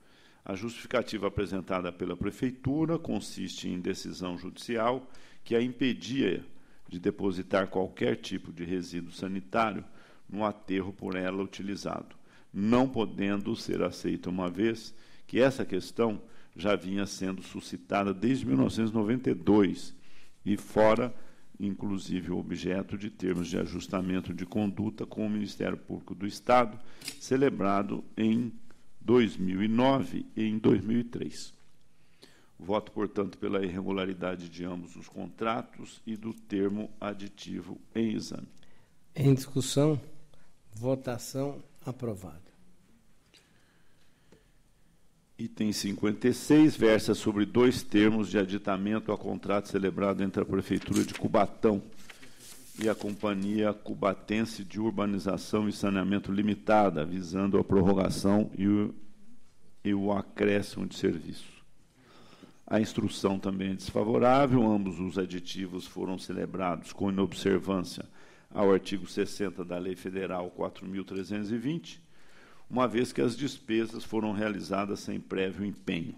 [SPEAKER 3] A justificativa apresentada pela Prefeitura consiste em decisão judicial que a impedia de depositar qualquer tipo de resíduo sanitário no aterro por ela utilizado, não podendo ser aceita uma vez que essa questão já vinha sendo suscitada desde 1992 e fora, inclusive, objeto de termos de ajustamento de conduta com o Ministério Público do Estado, celebrado em 2009 e em 2003. Voto, portanto, pela irregularidade de ambos os contratos e do termo aditivo em exame.
[SPEAKER 1] Em discussão, votação, aprovado.
[SPEAKER 3] Item 56 versa sobre 2 termos de aditamento a contrato celebrado entre a Prefeitura de Cubatão e a Companhia Cubatense de Urbanização e Saneamento Limitada, visando a prorrogação e o acréscimo de serviço. A instrução também é desfavorável. Ambos os aditivos foram celebrados com inobservância ao artigo 60 da Lei Federal 4.320, uma vez que as despesas foram realizadas sem prévio empenho.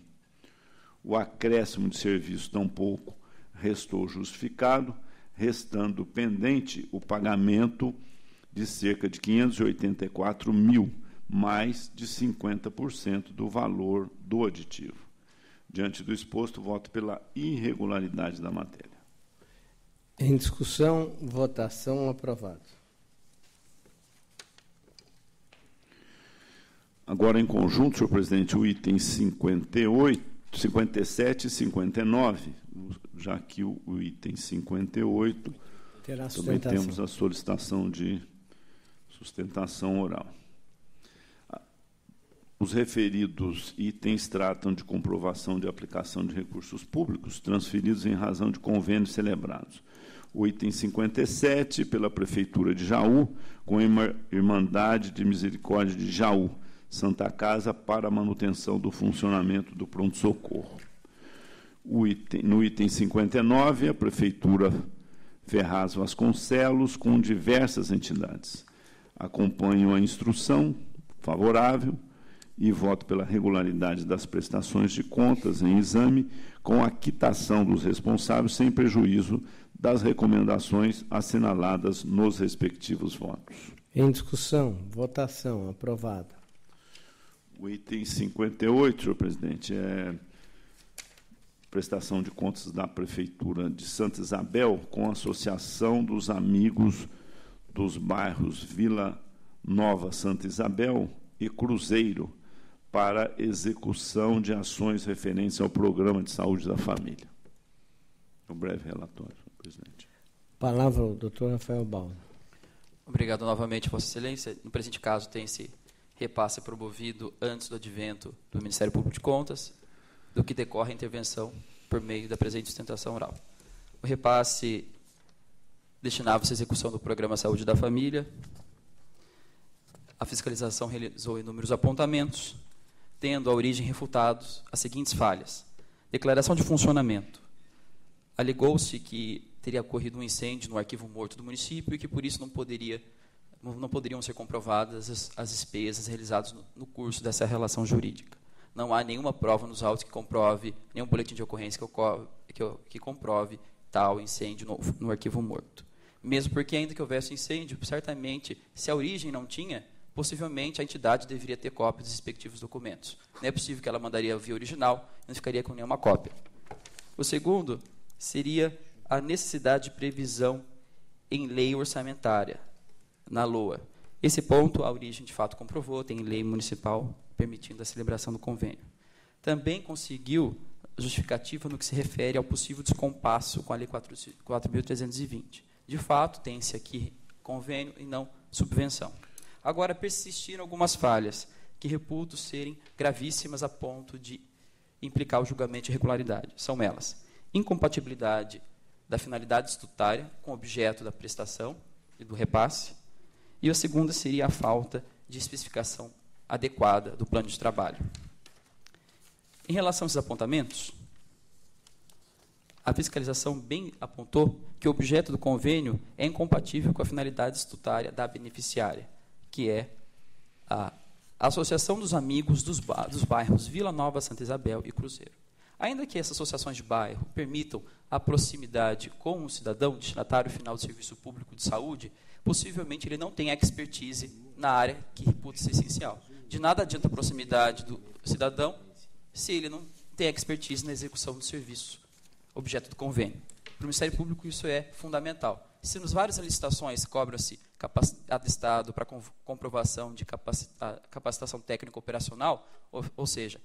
[SPEAKER 3] O acréscimo de serviço tampouco restou justificado, restando pendente o pagamento de cerca de 584 mil, mais de 50% do valor do aditivo. Diante do exposto, voto pela irregularidade da matéria.
[SPEAKER 1] Em discussão, votação, aprovado.
[SPEAKER 3] Agora, em conjunto, senhor presidente, o item 58, 57 e 59, já que o item 58
[SPEAKER 1] terá
[SPEAKER 3] também temos a solicitação de sustentação oral. Os referidos itens tratam de comprovação de aplicação de recursos públicos transferidos em razão de convênios celebrados. O item 57, pela Prefeitura de Jaú, com a Irmandade de Misericórdia de Jaú, Santa Casa, para a manutenção do funcionamento do pronto-socorro. No item 59, a Prefeitura Ferraz Vasconcelos, com diversas entidades. Acompanho a instrução, favorável, e voto pela regularidade das prestações de contas em exame, com a quitação dos responsáveis, sem prejuízo das recomendações assinaladas nos respectivos votos.
[SPEAKER 1] Em discussão, votação, aprovado.
[SPEAKER 3] O item 58, senhor presidente, é prestação de contas da Prefeitura de Santa Isabel com a Associação dos Amigos dos Bairros Vila Nova Santa Isabel e Cruzeiro para execução de ações referentes ao Programa de Saúde da Família. Um breve relatório, senhor presidente.
[SPEAKER 1] Palavra ao doutor Rafael Baldo.
[SPEAKER 2] Obrigado novamente, Vossa Excelência. No presente caso, tem esse repasse promovido antes do advento do Ministério Público de Contas, do que decorre a intervenção por meio da presente sustentação oral. O repasse destinava-se à execução do Programa Saúde da Família. A fiscalização realizou inúmeros apontamentos, tendo a origem refutados as seguintes falhas. Declaração de funcionamento. Alegou-se que teria ocorrido um incêndio no arquivo morto do município e que, por isso, não poderiam ser comprovadas as despesas realizadas no curso dessa relação jurídica. Não há nenhuma prova nos autos que comprove, nenhum boletim de ocorrência que comprove tal incêndio no arquivo morto. Mesmo porque, ainda que houvesse incêndio, certamente, se a origem não tinha, possivelmente a entidade deveria ter cópia dos respectivos documentos. Não é possível que ela mandaria via original e não ficaria com nenhuma cópia. O segundo seria a necessidade de previsão em lei orçamentária, na LOA. Esse ponto, a origem de fato comprovou, tem lei municipal permitindo a celebração do convênio. Também conseguiu justificativa no que se refere ao possível descompasso com a Lei 4.320. De fato, tem-se aqui convênio e não subvenção. Agora, persistiram algumas falhas que reputo serem gravíssimas a ponto de implicar o julgamento de irregularidade. São elas: incompatibilidade da finalidade estatutária com o objeto da prestação e do repasse, e a segunda seria a falta de especificação adequada do plano de trabalho. Em relação a esses apontamentos, a fiscalização bem apontou que o objeto do convênio é incompatível com a finalidade estatutária da beneficiária, que é a Associação dos Amigos dos Bairros Vila Nova, Santa Isabel e Cruzeiro. Ainda que essas associações de bairro permitam a proximidade com o cidadão destinatário final do serviço público de saúde, possivelmente ele não tem expertise na área que reputa ser essencial. De nada adianta a proximidade do cidadão se ele não tem expertise na execução do serviço, objeto do convênio. Para o Ministério Público, isso é fundamental. Se nos várias licitações cobra-se atestado para comprovação de capacitação técnico-operacional, ou seja,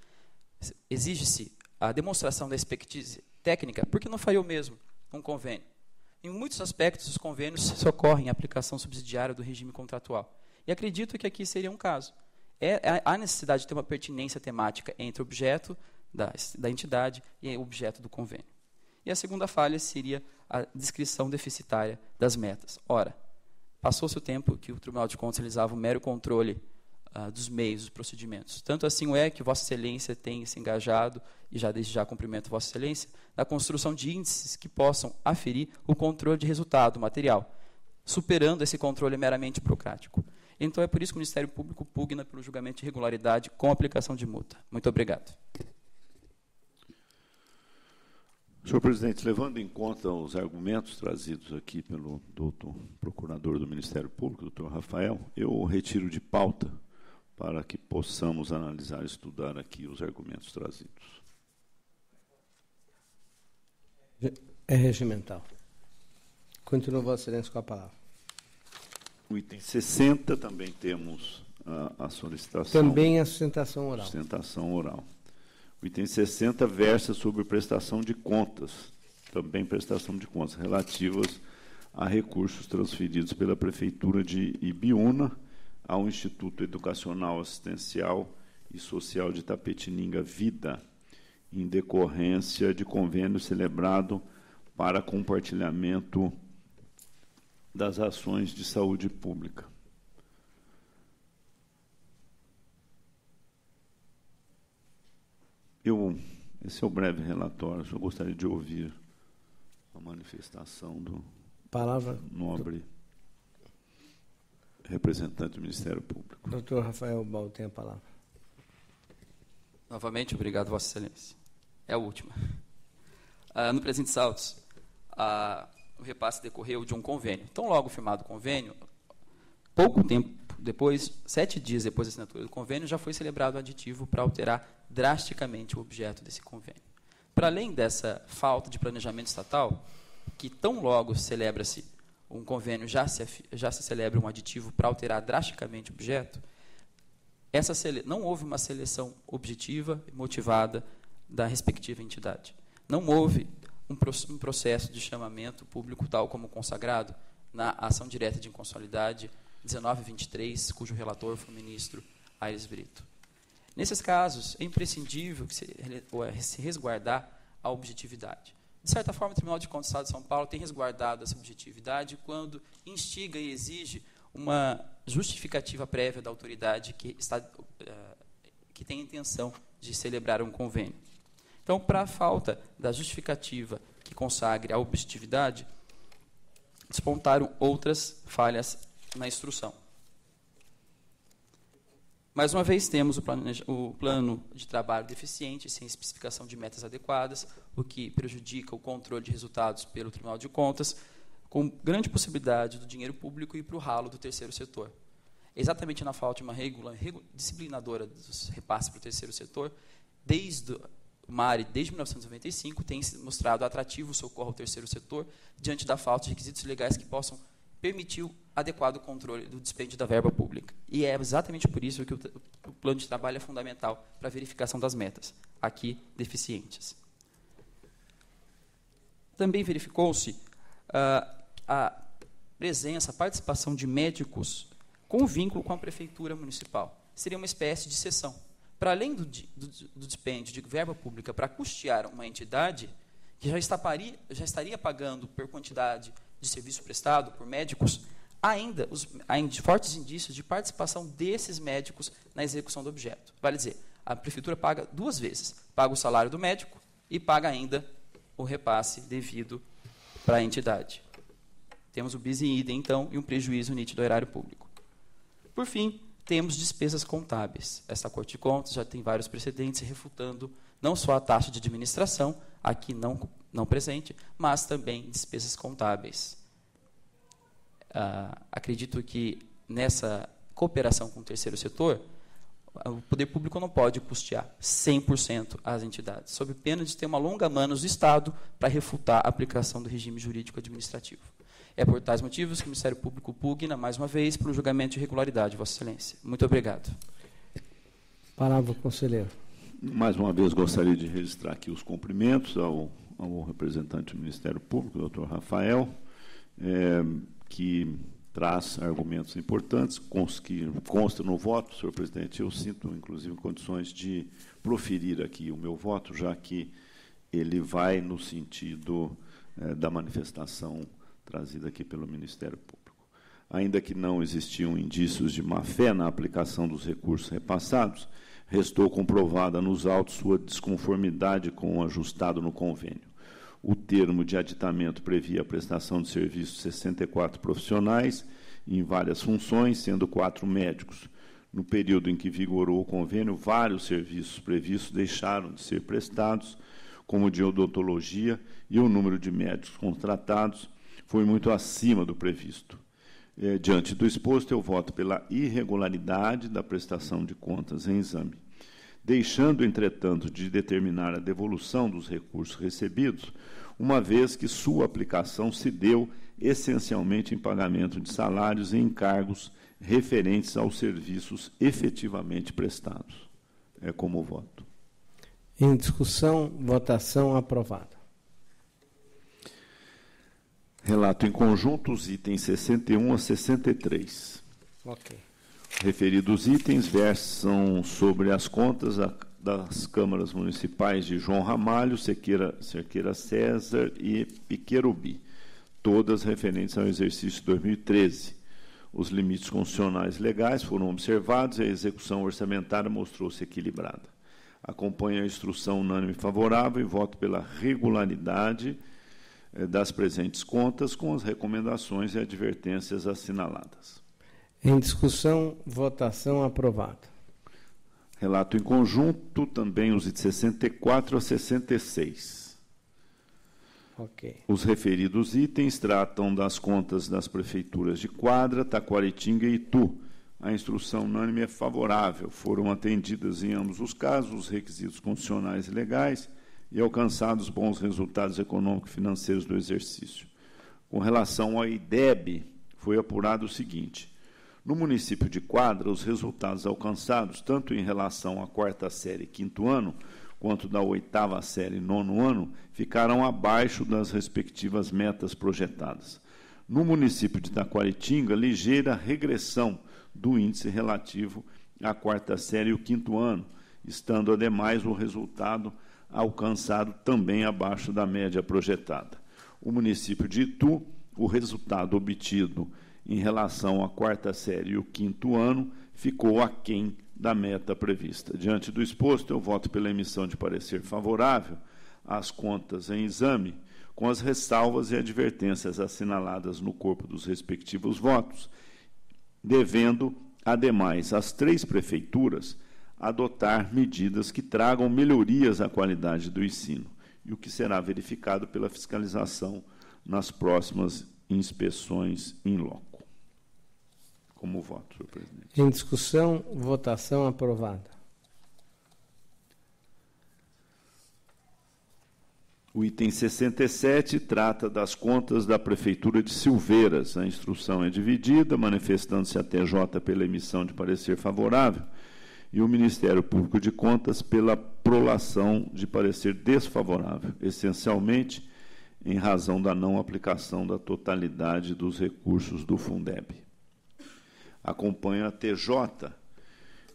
[SPEAKER 2] exige-se a demonstração da expertise técnica, por que não faria o mesmo um convênio? Em muitos aspectos, os convênios socorrem a aplicação subsidiária do regime contratual. E acredito que aqui seria um caso. Há necessidade de ter uma pertinência temática entre o objeto da entidade e o objeto do convênio. E a segunda falha seria a descrição deficitária das metas. Ora, passou-se o tempo que o Tribunal de Contas realizava um mero controle dos meios, dos procedimentos. Tanto assim é que Vossa Excelência tem se engajado, e já desde já cumprimento Vossa Excelência, na construção de índices que possam aferir o controle de resultado material, superando esse controle meramente burocrático. Então, é por isso que o Ministério Público pugna pelo julgamento de irregularidade com aplicação de multa. Muito obrigado.
[SPEAKER 3] Senhor presidente, levando em conta os argumentos trazidos aqui pelo doutor procurador do Ministério Público, doutor Rafael, eu retiro de pauta para que possamos analisar e estudar aqui os argumentos trazidos.
[SPEAKER 1] É regimental. Continua Vossa Excelência com a palavra.
[SPEAKER 3] No item 60 também temos a solicitação.
[SPEAKER 1] Também a sustentação oral.
[SPEAKER 3] Sustentação oral. O item 60 versa sobre prestação de contas, também prestação de contas, relativas a recursos transferidos pela Prefeitura de Ibiúna ao Instituto Educacional Assistencial e Social de Itapetininga Vida, em decorrência de convênio celebrado para compartilhamento das ações de saúde pública. Esse é o breve relatório. Eu gostaria de ouvir a manifestação do nobre representante do Ministério Público.
[SPEAKER 1] Doutor Rafael Baldo tem a palavra.
[SPEAKER 2] Novamente, obrigado, Vossa Excelência. É a última. No presentes autos, o repasse decorreu de um convênio. Tão logo firmado o convênio, pouco tempo depois, 7 dias depois da assinatura do convênio, já foi celebrado o aditivo para alterar drasticamente o objeto desse convênio. Para além dessa falta de planejamento estatal, que tão logo celebra-se um convênio, já se celebra um aditivo para alterar drasticamente o objeto, não houve uma seleção objetiva e motivada da respectiva entidade. Não houve um processo de chamamento público tal como consagrado na ação direta de inconstitucionalidade 1923, cujo relator foi o ministro Aires Brito. Nesses casos, é imprescindível que se resguardar a objetividade. De certa forma, o Tribunal de Contas do Estado de São Paulo tem resguardado essa objetividade quando instiga e exige uma justificativa prévia da autoridade que tem a intenção de celebrar um convênio. Então, para a falta da justificativa que consagre a objetividade, despontaram outras falhas na instrução. Mais uma vez, temos o plano de trabalho deficiente, sem especificação de metas adequadas, o que prejudica o controle de resultados pelo Tribunal de Contas, com grande possibilidade do dinheiro público ir para o ralo do terceiro setor. Exatamente na falta de uma regula disciplinadora dos repasses para o terceiro setor, desde o MARE, desde 1995, tem se mostrado atrativo o socorro ao terceiro setor, diante da falta de requisitos legais que possam permitir o adequado controle do dispêndio da verba pública. E é exatamente por isso que o plano de trabalho é fundamental para a verificação das metas, aqui deficientes. Também verificou-se a presença, a participação de médicos com vínculo com a prefeitura municipal. Seria uma espécie de cessão. Para além do dispêndio de verba pública para custear uma entidade que já estaria pagando por quantidade de serviço prestado por médicos, ainda fortes indícios de participação desses médicos na execução do objeto. Vale dizer, a prefeitura paga 2 vezes. Paga o salário do médico e paga ainda o repasse devido para a entidade. Temos o bis in idem, então, e um prejuízo nítido ao erário público. Por fim, temos despesas contábeis. Essa Corte de Contas já tem vários precedentes refutando não só a taxa de administração, aqui não presente, mas também despesas contábeis. Acredito que nessa cooperação com o terceiro setor, o poder público não pode custear 100% as entidades, sob pena de ter uma longa manos do Estado para refutar a aplicação do regime jurídico administrativo. É por tais motivos que o Ministério Público pugna, mais uma vez, pelo julgamento de irregularidade, Vossa Excelência. Muito obrigado.
[SPEAKER 1] Palavra, conselheiro.
[SPEAKER 3] Mais uma vez, gostaria de registrar aqui os cumprimentos ao representante do Ministério Público, doutor Rafael, que traz argumentos importantes, que consta no voto, senhor presidente. Eu sinto, inclusive, condições de proferir aqui o meu voto, já que ele vai no sentido da manifestação trazida aqui pelo Ministério Público. Ainda que não existiam indícios de má-fé na aplicação dos recursos repassados, restou comprovada nos autos sua desconformidade com o ajustado no convênio. O termo de aditamento previa a prestação de serviços de 64 profissionais em várias funções, sendo 4 médicos. No período em que vigorou o convênio, vários serviços previstos deixaram de ser prestados, como de odontologia, e o número de médicos contratados foi muito acima do previsto. Diante do exposto, eu voto pela irregularidade da prestação de contas em exame. Deixando, entretanto, de determinar a devolução dos recursos recebidos, uma vez que sua aplicação se deu essencialmente em pagamento de salários e encargos referentes aos serviços efetivamente prestados. É como voto.
[SPEAKER 1] Em discussão, votação aprovada.
[SPEAKER 3] Relato em conjunto os itens 61 a 63.
[SPEAKER 1] Ok.
[SPEAKER 3] Referidos itens versam sobre as contas das câmaras municipais de João Ramalho, Cerqueira César e Piquerubi, todas referentes ao exercício 2013. Os limites constitucionais legais foram observados e a execução orçamentária mostrou-se equilibrada. Acompanho a instrução unânime favorável e voto pela regularidade das presentes contas com as recomendações e advertências assinaladas.
[SPEAKER 1] Em discussão, votação aprovada.
[SPEAKER 3] Relato em conjunto, também os de 64 a 66.
[SPEAKER 1] Ok.
[SPEAKER 3] Os referidos itens tratam das contas das prefeituras de Quadra, Taquaritinga e Itu. A instrução unânime é favorável. Foram atendidas em ambos os casos os requisitos constitucionais e legais e alcançados bons resultados econômico-financeiros do exercício. Com relação ao IDEB, foi apurado o seguinte: no município de Quadra, os resultados alcançados, tanto em relação à 4ª série 5º ano, quanto da 8ª série 9º ano, ficaram abaixo das respectivas metas projetadas. No município de Taquaritinga, ligeira regressão do índice relativo à 4ª série e o 5º ano, estando, ademais, o resultado alcançado também abaixo da média projetada. O município de Itu, o resultado obtido em relação à 4ª série e o 5º ano, ficou aquém da meta prevista. Diante do exposto, eu voto pela emissão de parecer favorável às contas em exame, com as ressalvas e advertências assinaladas no corpo dos respectivos votos, devendo, ademais, as 3 prefeituras adotar medidas que tragam melhorias à qualidade do ensino, e o que será verificado pela fiscalização nas próximas inspeções in loco. Como voto, senhor presidente.
[SPEAKER 1] Em discussão, votação aprovada.
[SPEAKER 3] O item 67 trata das contas da Prefeitura de Silveiras. A instrução é dividida, manifestando-se a TJ pela emissão de parecer favorável e o Ministério Público de Contas pela prolação de parecer desfavorável. Essencialmente, em razão da não aplicação da totalidade dos recursos do Fundeb. Acompanha a TJ.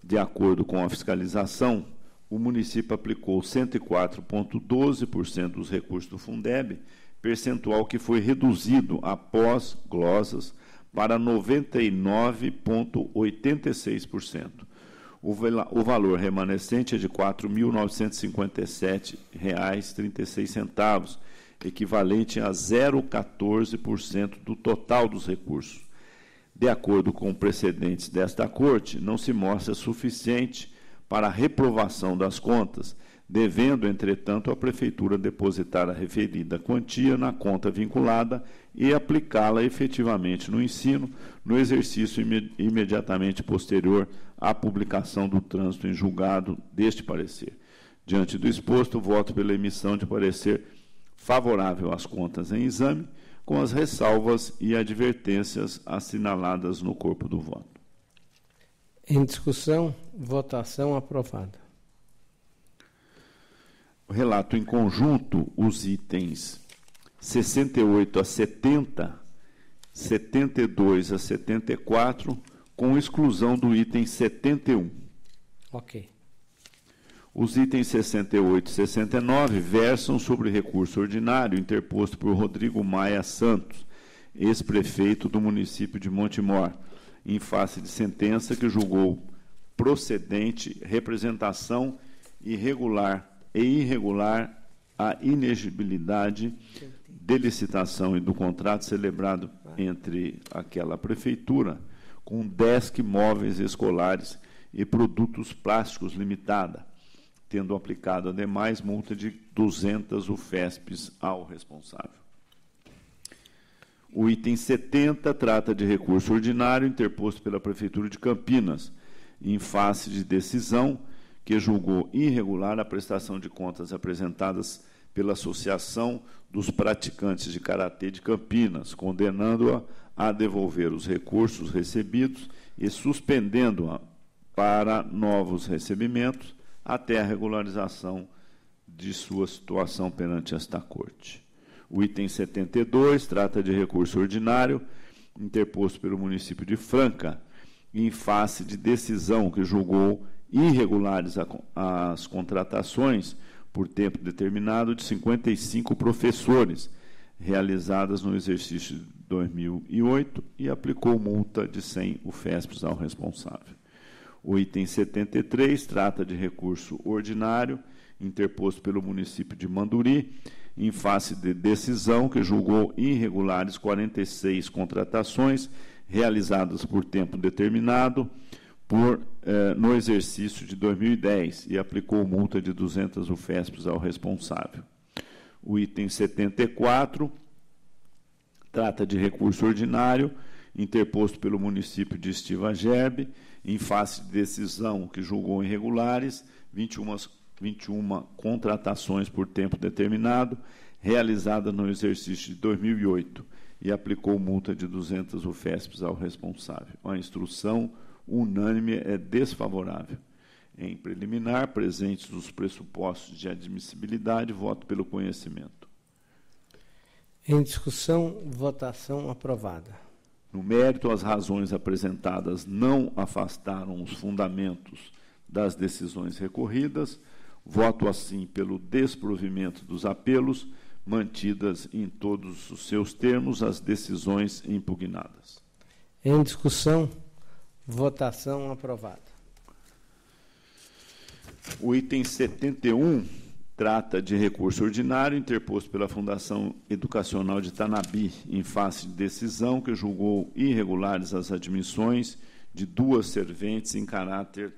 [SPEAKER 3] De acordo com a fiscalização, o município aplicou 104,12% dos recursos do Fundeb, percentual que foi reduzido após glosas para 99,86%. O valor remanescente é de R$ 4.957,36, equivalente a 0,14% do total dos recursos. De acordo com precedentes desta Corte, não se mostra suficiente para a reprovação das contas, devendo, entretanto, a Prefeitura depositar a referida quantia na conta vinculada e aplicá-la efetivamente no ensino, no exercício imediatamente posterior à publicação do trânsito em julgado deste parecer. Diante do exposto, voto pela emissão de parecer favorável às contas em exame, com as ressalvas e advertências assinaladas no corpo do voto.
[SPEAKER 1] Em discussão, votação aprovada.
[SPEAKER 3] O relato em conjunto, os itens 68 a 70, 72 a 74, com exclusão do item 71.
[SPEAKER 1] Ok.
[SPEAKER 3] Os itens 68 e 69 versam sobre recurso ordinário interposto por Rodrigo Maia Santos, ex-prefeito do município de Montemor, em face de sentença que julgou procedente representação irregular a inexigibilidade de licitação e do contrato celebrado entre aquela prefeitura com Desk Móveis Escolares e Produtos Plásticos Limitada, tendo aplicado, ademais, multa de 200 UFESPs ao responsável. O item 70 trata de recurso ordinário interposto pela Prefeitura de Campinas, em face de decisão que julgou irregular a prestação de contas apresentadas pela Associação dos Praticantes de Karatê de Campinas, condenando-a a devolver os recursos recebidos e suspendendo-a para novos recebimentos até a regularização de sua situação perante esta Corte. O item 72 trata de recurso ordinário interposto pelo município de Franca, em face de decisão que julgou irregulares as contratações por tempo determinado de 55 professores, realizadas no exercício de 2008, e aplicou multa de 100 UFESPs ao responsável. O item 73 trata de recurso ordinário interposto pelo município de Manduri, em face de decisão que julgou irregulares 46 contratações realizadas por tempo determinado no exercício de 2010 e aplicou multa de 200 UFESPs ao responsável. O item 74 trata de recurso ordinário interposto pelo município de Estiva Gerbe, em face de decisão que julgou irregulares 21 contratações por tempo determinado, realizadas no exercício de 2008, e aplicou multa de 200 UFESPs ao responsável. A instrução unânime é desfavorável. Em preliminar, presentes os pressupostos de admissibilidade, voto pelo conhecimento.
[SPEAKER 1] Em discussão, votação aprovada.
[SPEAKER 3] No mérito, as razões apresentadas não afastaram os fundamentos das decisões recorridas. Voto, assim, pelo desprovimento dos apelos, mantidas em todos os seus termos as decisões impugnadas.
[SPEAKER 1] Em discussão, votação aprovada.
[SPEAKER 3] O item 71 trata de recurso ordinário interposto pela Fundação Educacional de Tanabi, em face de decisão que julgou irregulares as admissões de 2 serventes em caráter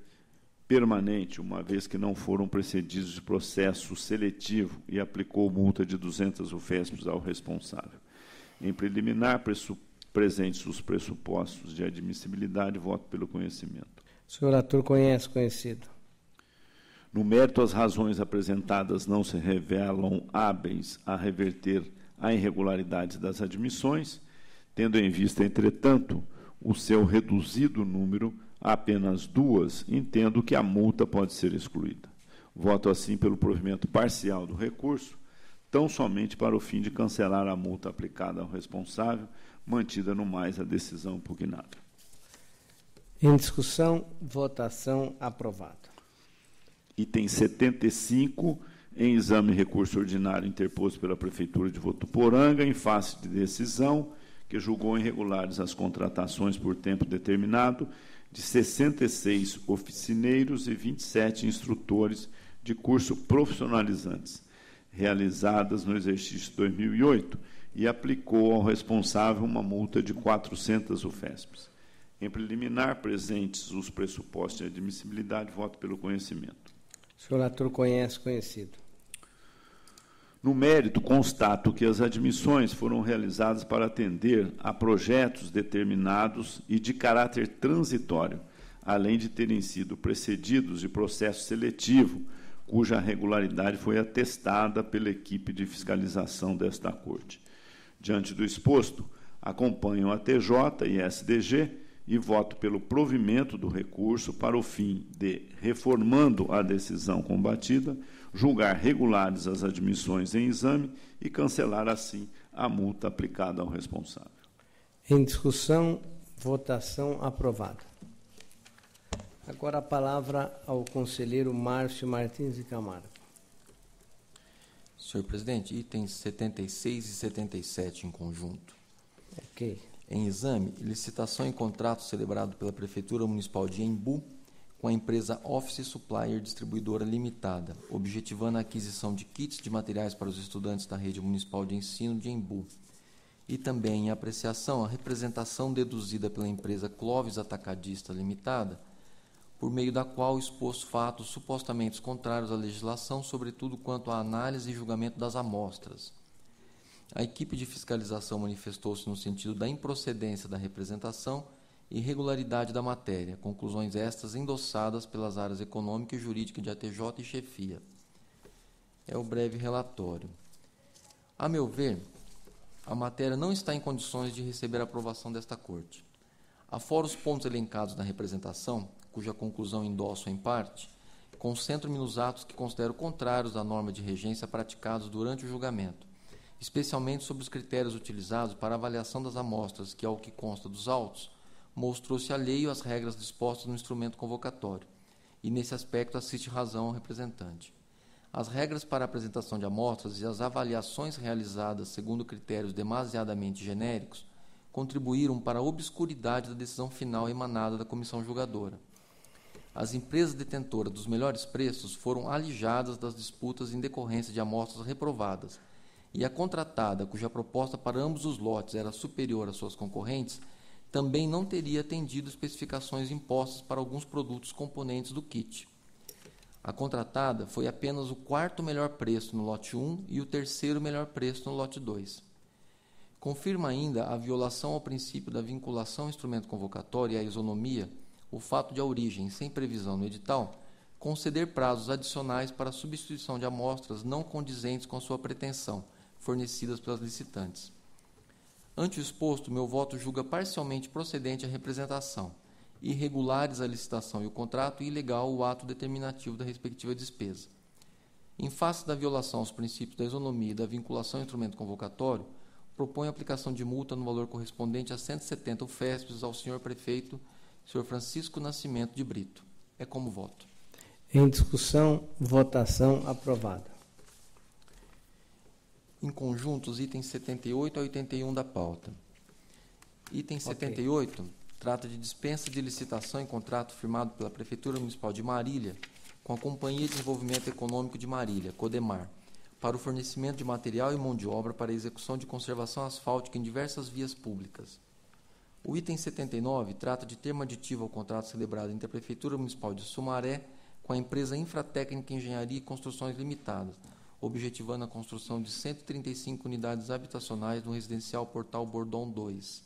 [SPEAKER 3] permanente, uma vez que não foram precedidos de processo seletivo, e aplicou multa de 200 UFESPs ao responsável. Em preliminar, presentes os pressupostos de admissibilidade, voto pelo conhecimento.
[SPEAKER 1] O senhor ator conhecido.
[SPEAKER 3] No mérito, as razões apresentadas não se revelam hábeis a reverter a irregularidade das admissões, tendo em vista, entretanto, o seu reduzido número a apenas 2, entendo que a multa pode ser excluída. Voto, assim, pelo provimento parcial do recurso, tão somente para o fim de cancelar a multa aplicada ao responsável, mantida no mais a decisão impugnada.
[SPEAKER 1] Em discussão, votação, aprovado.
[SPEAKER 3] Item 75, em exame recurso ordinário interposto pela Prefeitura de Votuporanga, em face de decisão que julgou irregulares as contratações por tempo determinado de 66 oficineiros e 27 instrutores de curso profissionalizantes, realizadas no exercício 2008, e aplicou ao responsável uma multa de 400 UFESPs. Em preliminar, presentes os pressupostos de admissibilidade, voto pelo conhecimento.
[SPEAKER 1] O senhor relator conhecido.
[SPEAKER 3] No mérito, constato que as admissões foram realizadas para atender a projetos determinados e de caráter transitório, além de terem sido precedidos de processo seletivo, cuja regularidade foi atestada pela equipe de fiscalização desta Corte. Diante do exposto, acompanham a TJ e SDG e voto pelo provimento do recurso para o fim de, reformando a decisão combatida, julgar regulares as admissões em exame e cancelar, assim, a multa aplicada ao responsável.
[SPEAKER 1] Em discussão, votação, aprovado. Agora a palavra ao conselheiro Márcio Martins de Camargo.
[SPEAKER 4] Senhor presidente, itens 76 e 77 em conjunto.
[SPEAKER 1] Ok.
[SPEAKER 4] Em exame, licitação e contrato celebrado pela Prefeitura Municipal de Embu com a empresa Office Supplier Distribuidora Limitada, objetivando a aquisição de kits de materiais para os estudantes da Rede Municipal de Ensino de Embu. E também em apreciação a representação deduzida pela empresa Clóvis Atacadista Limitada, por meio da qual expôs fatos supostamente contrários à legislação, sobretudo quanto à análise e julgamento das amostras. A equipe de fiscalização manifestou-se no sentido da improcedência da representação e irregularidade da matéria, conclusões estas endossadas pelas áreas econômica e jurídica de ATJ e chefia. É o breve relatório. A meu ver, a matéria não está em condições de receber a aprovação desta Corte. Afora os pontos elencados na representação, cuja conclusão endosso em parte, concentro-me nos atos que considero contrários à norma de regência praticados durante o julgamento, especialmente sobre os critérios utilizados para a avaliação das amostras, que, ao que consta dos autos, mostrou-se alheio às regras dispostas no instrumento convocatório, e nesse aspecto assiste razão ao representante. As regras para a apresentação de amostras e as avaliações realizadas segundo critérios demasiadamente genéricos contribuíram para a obscuridade da decisão final emanada da comissão julgadora. As empresas detentoras dos melhores preços foram alijadas das disputas em decorrência de amostras reprovadas, e a contratada, cuja proposta para ambos os lotes era superior às suas concorrentes, também não teria atendido especificações impostas para alguns produtos componentes do kit. A contratada foi apenas o quarto melhor preço no lote 1 e o terceiro melhor preço no lote 2. Confirma ainda a violação ao princípio da vinculação ao instrumento convocatório e à isonomia o fato de a origem, sem previsão no edital, conceder prazos adicionais para a substituição de amostras não condizentes com a sua pretensão, fornecidas pelas licitantes. Ante o exposto, meu voto julga parcialmente procedente a representação, irregulares a licitação e o contrato e ilegal o ato determinativo da respectiva despesa. Em face da violação aos princípios da isonomia e da vinculação ao instrumento convocatório, proponho a aplicação de multa no valor correspondente a 170 UFESPs ao senhor prefeito, senhor Francisco Nascimento de Brito. É como voto.
[SPEAKER 1] Em discussão, votação, aprovada.
[SPEAKER 4] Em conjunto, os itens 78 a 81 da pauta. Item 78 trata de dispensa de licitação em contrato firmado pela Prefeitura Municipal de Marília com a Companhia de Desenvolvimento Econômico de Marília, Codemar, para o fornecimento de material e mão de obra para a execução de conservação asfáltica em diversas vias públicas. O item 79 trata de termo aditivo ao contrato celebrado entre a Prefeitura Municipal de Sumaré com a empresa Infratécnica Engenharia e Construções Limitadas, objetivando a construção de 135 unidades habitacionais no residencial Portal Bordão 2.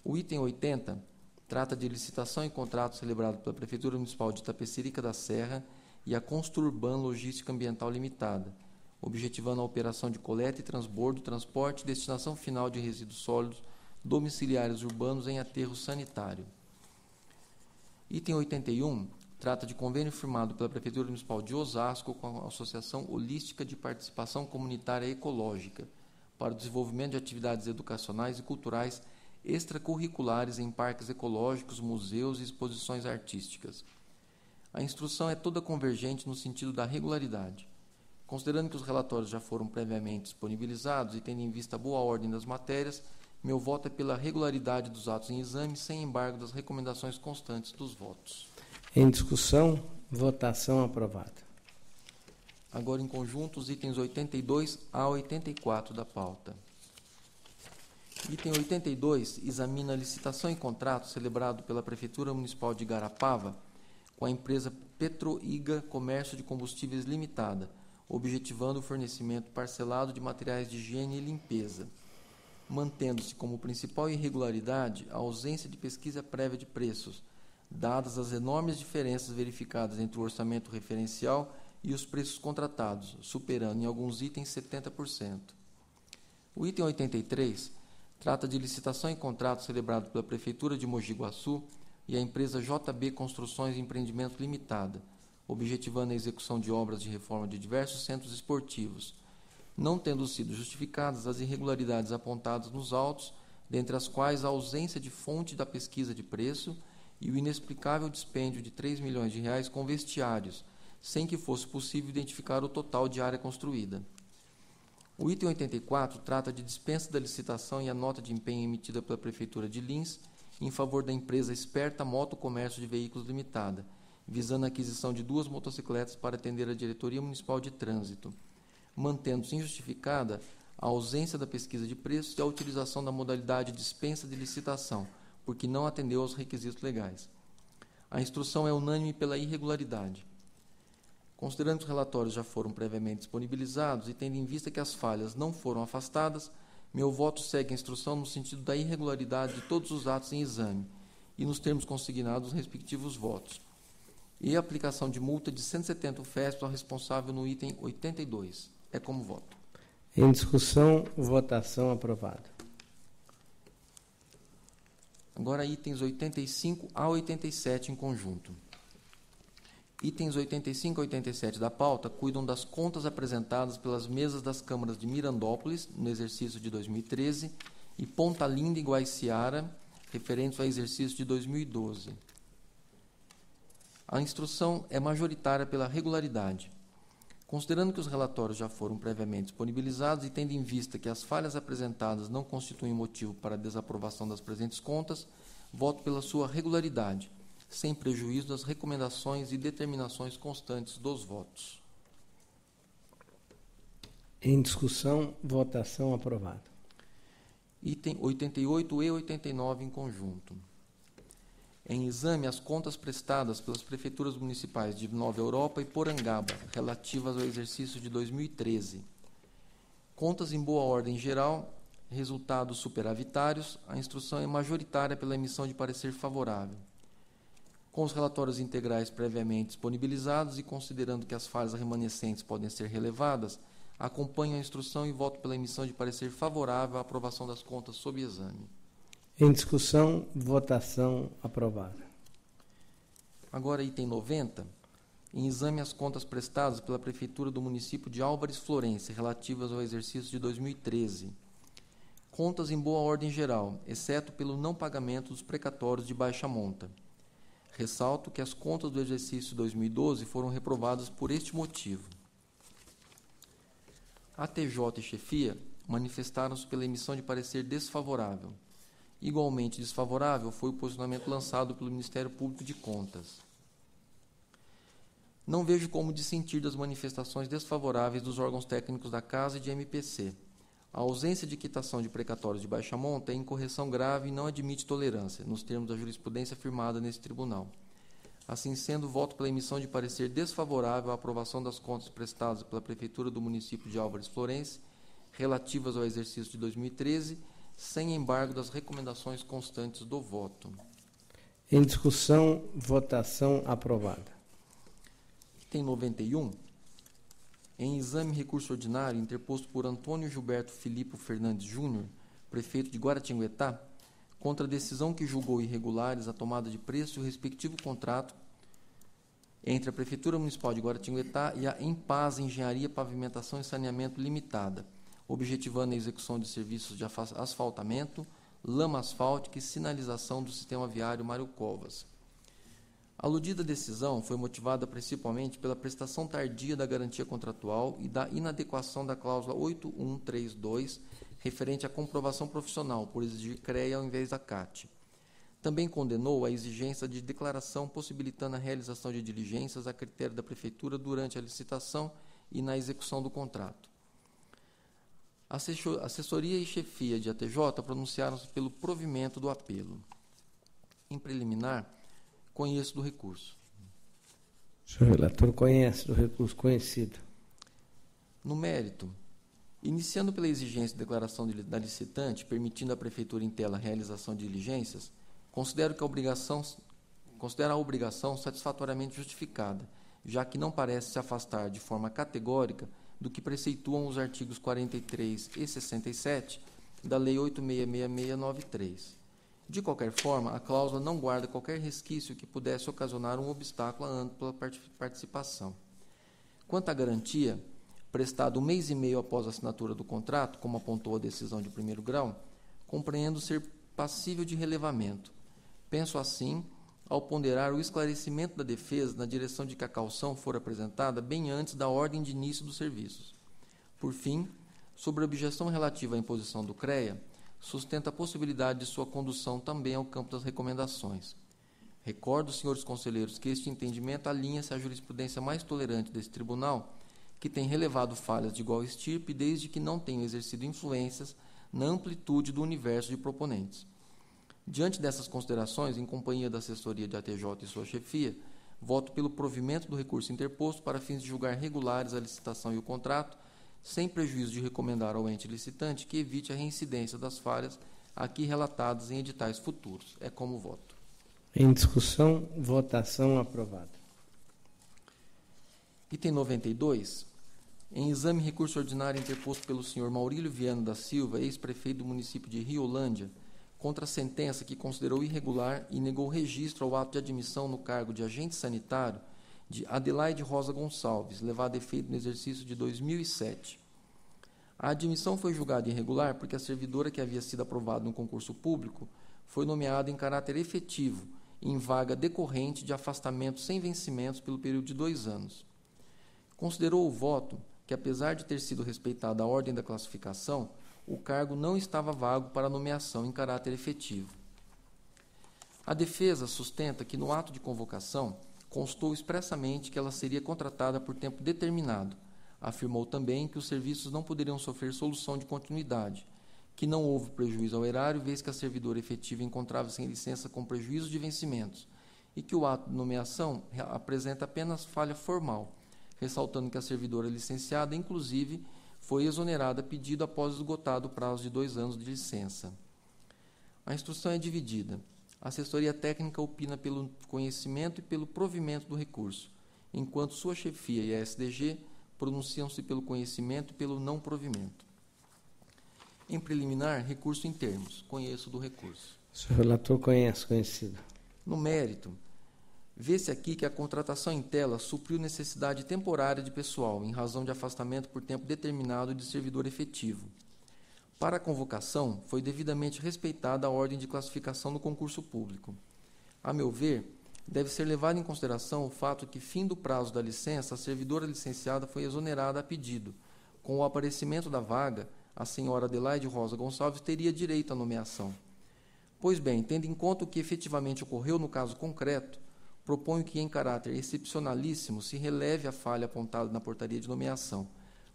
[SPEAKER 4] O item 80 trata de licitação e contrato celebrado pela Prefeitura Municipal de Itapecerica da Serra e a Construrban Logística Ambiental Limitada, objetivando a operação de coleta e transbordo, transporte e destinação final de resíduos sólidos domiciliares urbanos em aterro sanitário. Item 81 trata de convênio firmado pela Prefeitura Municipal de Osasco com a Associação Holística de Participação Comunitária Ecológica para o desenvolvimento de atividades educacionais e culturais extracurriculares em parques ecológicos, museus e exposições artísticas. A instrução é toda convergente no sentido da regularidade. Considerando que os relatórios já foram previamente disponibilizados e tendo em vista a boa ordem das matérias, meu voto é pela regularidade dos atos em exame, sem embargo das recomendações constantes dos votos.
[SPEAKER 1] Em discussão, votação aprovada.
[SPEAKER 4] Agora, em conjunto, os itens 82 a 84 da pauta. Item 82 examina a licitação e contrato celebrado pela Prefeitura Municipal de Igarapava com a empresa Petroiga Comércio de Combustíveis Limitada, objetivando o fornecimento parcelado de materiais de higiene e limpeza, mantendo-se como principal irregularidade a ausência de pesquisa prévia de preços, dadas as enormes diferenças verificadas entre o orçamento referencial e os preços contratados, superando em alguns itens 70%. O item 83 trata de licitação e contrato celebrado pela Prefeitura de Mogi Guaçu e a empresa JB Construções e Empreendimentos Limitada, objetivando a execução de obras de reforma de diversos centros esportivos, não tendo sido justificadas as irregularidades apontadas nos autos, dentre as quais a ausência de fonte da pesquisa de preço e o inexplicável dispêndio de R$ 3 milhões com vestiários, sem que fosse possível identificar o total de área construída. O item 84 trata de dispensa da licitação e a nota de empenho emitida pela Prefeitura de Lins em favor da empresa Esperta Moto Comércio de Veículos Limitada, visando a aquisição de 2 motocicletas para atender a Diretoria Municipal de Trânsito, mantendo-se injustificada a ausência da pesquisa de preços e a utilização da modalidade dispensa de licitação, porque não atendeu aos requisitos legais. A instrução é unânime pela irregularidade. Considerando que os relatórios já foram previamente disponibilizados e tendo em vista que as falhas não foram afastadas, meu voto segue a instrução no sentido da irregularidade de todos os atos em exame e nos termos consignados os respectivos votos, e a aplicação de multa de 170 UFESP ao responsável no item 82. É como voto.
[SPEAKER 1] Em discussão, votação aprovada.
[SPEAKER 4] Agora, itens 85 a 87 em conjunto. Itens 85 a 87 da pauta cuidam das contas apresentadas pelas mesas das câmaras de Mirandópolis, no exercício de 2013, e Ponta Linda e Guaiciara, referentes ao exercício de 2012. A instrução é majoritária pela regularidade. Considerando que os relatórios já foram previamente disponibilizados e tendo em vista que as falhas apresentadas não constituem motivo para a desaprovação das presentes contas, voto pela sua regularidade, sem prejuízo das recomendações e determinações constantes dos votos.
[SPEAKER 1] Em discussão, votação aprovada.
[SPEAKER 4] Item 88 e 89 em conjunto. Em exame, as contas prestadas pelas prefeituras municipais de Nova Europa e Porangaba, relativas ao exercício de 2013. Contas em boa ordem geral, resultados superavitários, a instrução é majoritária pela emissão de parecer favorável. Com os relatórios integrais previamente disponibilizados e considerando que as falhas remanescentes podem ser relevadas, acompanho a instrução e voto pela emissão de parecer favorável à aprovação das contas sob exame.
[SPEAKER 1] Em discussão, votação aprovada.
[SPEAKER 4] Agora, item 90. Em exame as contas prestadas pela Prefeitura do município de Álvares Florence, relativas ao exercício de 2013. Contas em boa ordem geral, exceto pelo não pagamento dos precatórios de baixa monta. Ressalto que as contas do exercício 2012 foram reprovadas por este motivo. A TJ e chefia manifestaram-se pela emissão de parecer desfavorável. Igualmente desfavorável foi o posicionamento lançado pelo Ministério Público de Contas. Não vejo como dissentir das manifestações desfavoráveis dos órgãos técnicos da Casa e de MPC. A ausência de quitação de precatórios de baixa monta é incorreção grave e não admite tolerância, nos termos da jurisprudência firmada nesse tribunal. Assim sendo, voto pela emissão de parecer desfavorável à aprovação das contas prestadas pela Prefeitura do município de Álvares Florence, relativas ao exercício de 2013, sem embargo das recomendações constantes do voto.
[SPEAKER 1] Em discussão, votação aprovada.
[SPEAKER 4] Item 91. Em exame recurso ordinário interposto por Antônio Gilberto Filipe Fernandes Júnior, prefeito de Guaratinguetá, contra a decisão que julgou irregulares a tomada de preço e o respectivo contrato entre a Prefeitura Municipal de Guaratinguetá e a Empaz Engenharia, Pavimentação e Saneamento Limitada, objetivando a execução de serviços de asfaltamento, lama asfáltica e sinalização do sistema viário Mário Covas. A aludida decisão foi motivada principalmente pela prestação tardia da garantia contratual e da inadequação da cláusula 8132, referente à comprovação profissional, por exigir CREA ao invés da CAT. Também condenou a exigência de declaração possibilitando a realização de diligências a critério da Prefeitura durante a licitação e na execução do contrato. A assessoria e chefia de ATJ pronunciaram-se pelo provimento do apelo. Em preliminar, conheço do recurso.
[SPEAKER 1] O senhor relator conhece do recurso conhecido.
[SPEAKER 4] No mérito, iniciando pela exigência de declaração da licitante, permitindo à Prefeitura em tela a realização de diligências, considero a obrigação satisfatoriamente justificada, já que não parece se afastar de forma categórica do que preceituam os artigos 43 e 67 da Lei 866693. De qualquer forma, a cláusula não guarda qualquer resquício que pudesse ocasionar um obstáculo à ampla participação. Quanto à garantia, prestada 1 mês e meio após a assinatura do contrato, como apontou a decisão de primeiro grau, compreendo ser passível de relevamento. Penso assim, ao ponderar o esclarecimento da defesa na direção de que a caução for apresentada bem antes da ordem de início dos serviços. Por fim, sobre a objeção relativa à imposição do CREA, sustenta a possibilidade de sua condução também ao campo das recomendações. Recordo, senhores conselheiros, que este entendimento alinha-se à jurisprudência mais tolerante desse tribunal, que tem relevado falhas de igual estirpe desde que não tenham exercido influências na amplitude do universo de proponentes. Diante dessas considerações, em companhia da assessoria de ATJ e sua chefia, voto pelo provimento do recurso interposto para fins de julgar regulares a licitação e o contrato, sem prejuízo de recomendar ao ente licitante que evite a reincidência das falhas aqui relatadas em editais futuros. É como voto.
[SPEAKER 1] Em discussão, votação aprovada.
[SPEAKER 4] Item 92. Em exame recurso ordinário interposto pelo senhor Maurílio Viana da Silva, ex-prefeito do município de Riolândia, contra a sentença que considerou irregular e negou registro ao ato de admissão no cargo de agente sanitário de Adelaide Rosa Gonçalves, levado a efeito no exercício de 2007. A admissão foi julgada irregular porque a servidora que havia sido aprovada no concurso público foi nomeada em caráter efetivo, em vaga decorrente de afastamento sem vencimentos pelo período de 2 anos. Considerou o voto que, apesar de ter sido respeitada a ordem da classificação, o cargo não estava vago para nomeação em caráter efetivo. A defesa sustenta que, no ato de convocação, constou expressamente que ela seria contratada por tempo determinado. Afirmou também que os serviços não poderiam sofrer solução de continuidade, que não houve prejuízo ao erário, vez que a servidora efetiva encontrava-se em licença com prejuízo de vencimentos, e que o ato de nomeação apresenta apenas falha formal, ressaltando que a servidora licenciada, inclusive, foi exonerada a pedido após esgotado o prazo de 2 anos de licença. A instrução é dividida. A assessoria técnica opina pelo conhecimento e pelo provimento do recurso, enquanto sua chefia e a SDG pronunciam-se pelo conhecimento e pelo não provimento. Em preliminar, recurso em termos. Conheço do recurso.
[SPEAKER 1] O senhor relator conhece, conhecido.
[SPEAKER 4] No mérito, vê-se aqui que a contratação em tela supriu necessidade temporária de pessoal, em razão de afastamento por tempo determinado de servidor efetivo. Para a convocação, foi devidamente respeitada a ordem de classificação no concurso público. A meu ver, deve ser levado em consideração o fato que, fim do prazo da licença, a servidora licenciada foi exonerada a pedido. Com o aparecimento da vaga, a senhora Adelaide Rosa Gonçalves teria direito à nomeação. Pois bem, tendo em conta o que efetivamente ocorreu no caso concreto, proponho que, em caráter excepcionalíssimo, se releve a falha apontada na portaria de nomeação.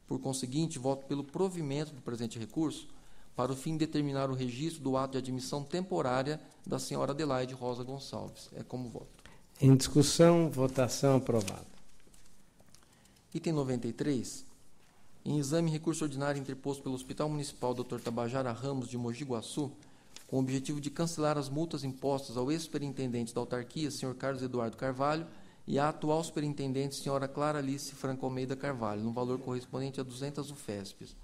[SPEAKER 4] Por conseguinte, voto pelo provimento do presente recurso para o fim de determinar o registro do ato de admissão temporária da senhora Adelaide Rosa Gonçalves. É como voto.
[SPEAKER 1] Em discussão, votação aprovada.
[SPEAKER 4] Item 93. Em exame recurso ordinário interposto pelo Hospital Municipal Dr. Tabajara Ramos de Mogi Guaçu, com o objetivo de cancelar as multas impostas ao ex-superintendente da autarquia, Sr. Carlos Eduardo Carvalho, e à atual superintendente, Sra. Clara Alice Franco Almeida Carvalho, no valor correspondente a 200 UFESPs.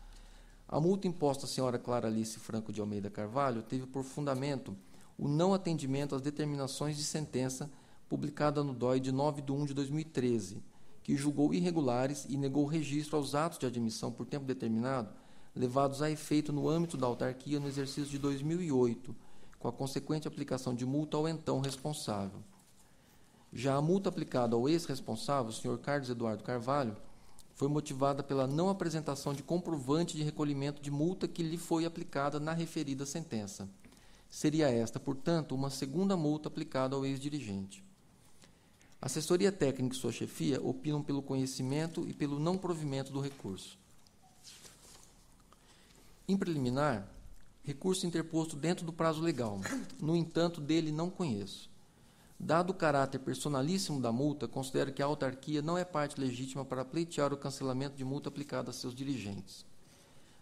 [SPEAKER 4] A multa imposta à Sra. Clara Alice Franco de Almeida Carvalho teve por fundamento o não atendimento às determinações de sentença publicada no DOI de 9/1/2013, que julgou irregulares e negou registro aos atos de admissão por tempo determinado, levados a efeito no âmbito da autarquia no exercício de 2008, com a consequente aplicação de multa ao então responsável. Já a multa aplicada ao ex-responsável, o Sr. Carlos Eduardo Carvalho, foi motivada pela não apresentação de comprovante de recolhimento de multa que lhe foi aplicada na referida sentença. Seria esta, portanto, uma segunda multa aplicada ao ex-dirigente. A assessoria técnica e sua chefia opinam pelo conhecimento e pelo não provimento do recurso. Em preliminar, recurso interposto dentro do prazo legal. No entanto, dele não conheço. Dado o caráter personalíssimo da multa, considero que a autarquia não é parte legítima para pleitear o cancelamento de multa aplicada a seus dirigentes.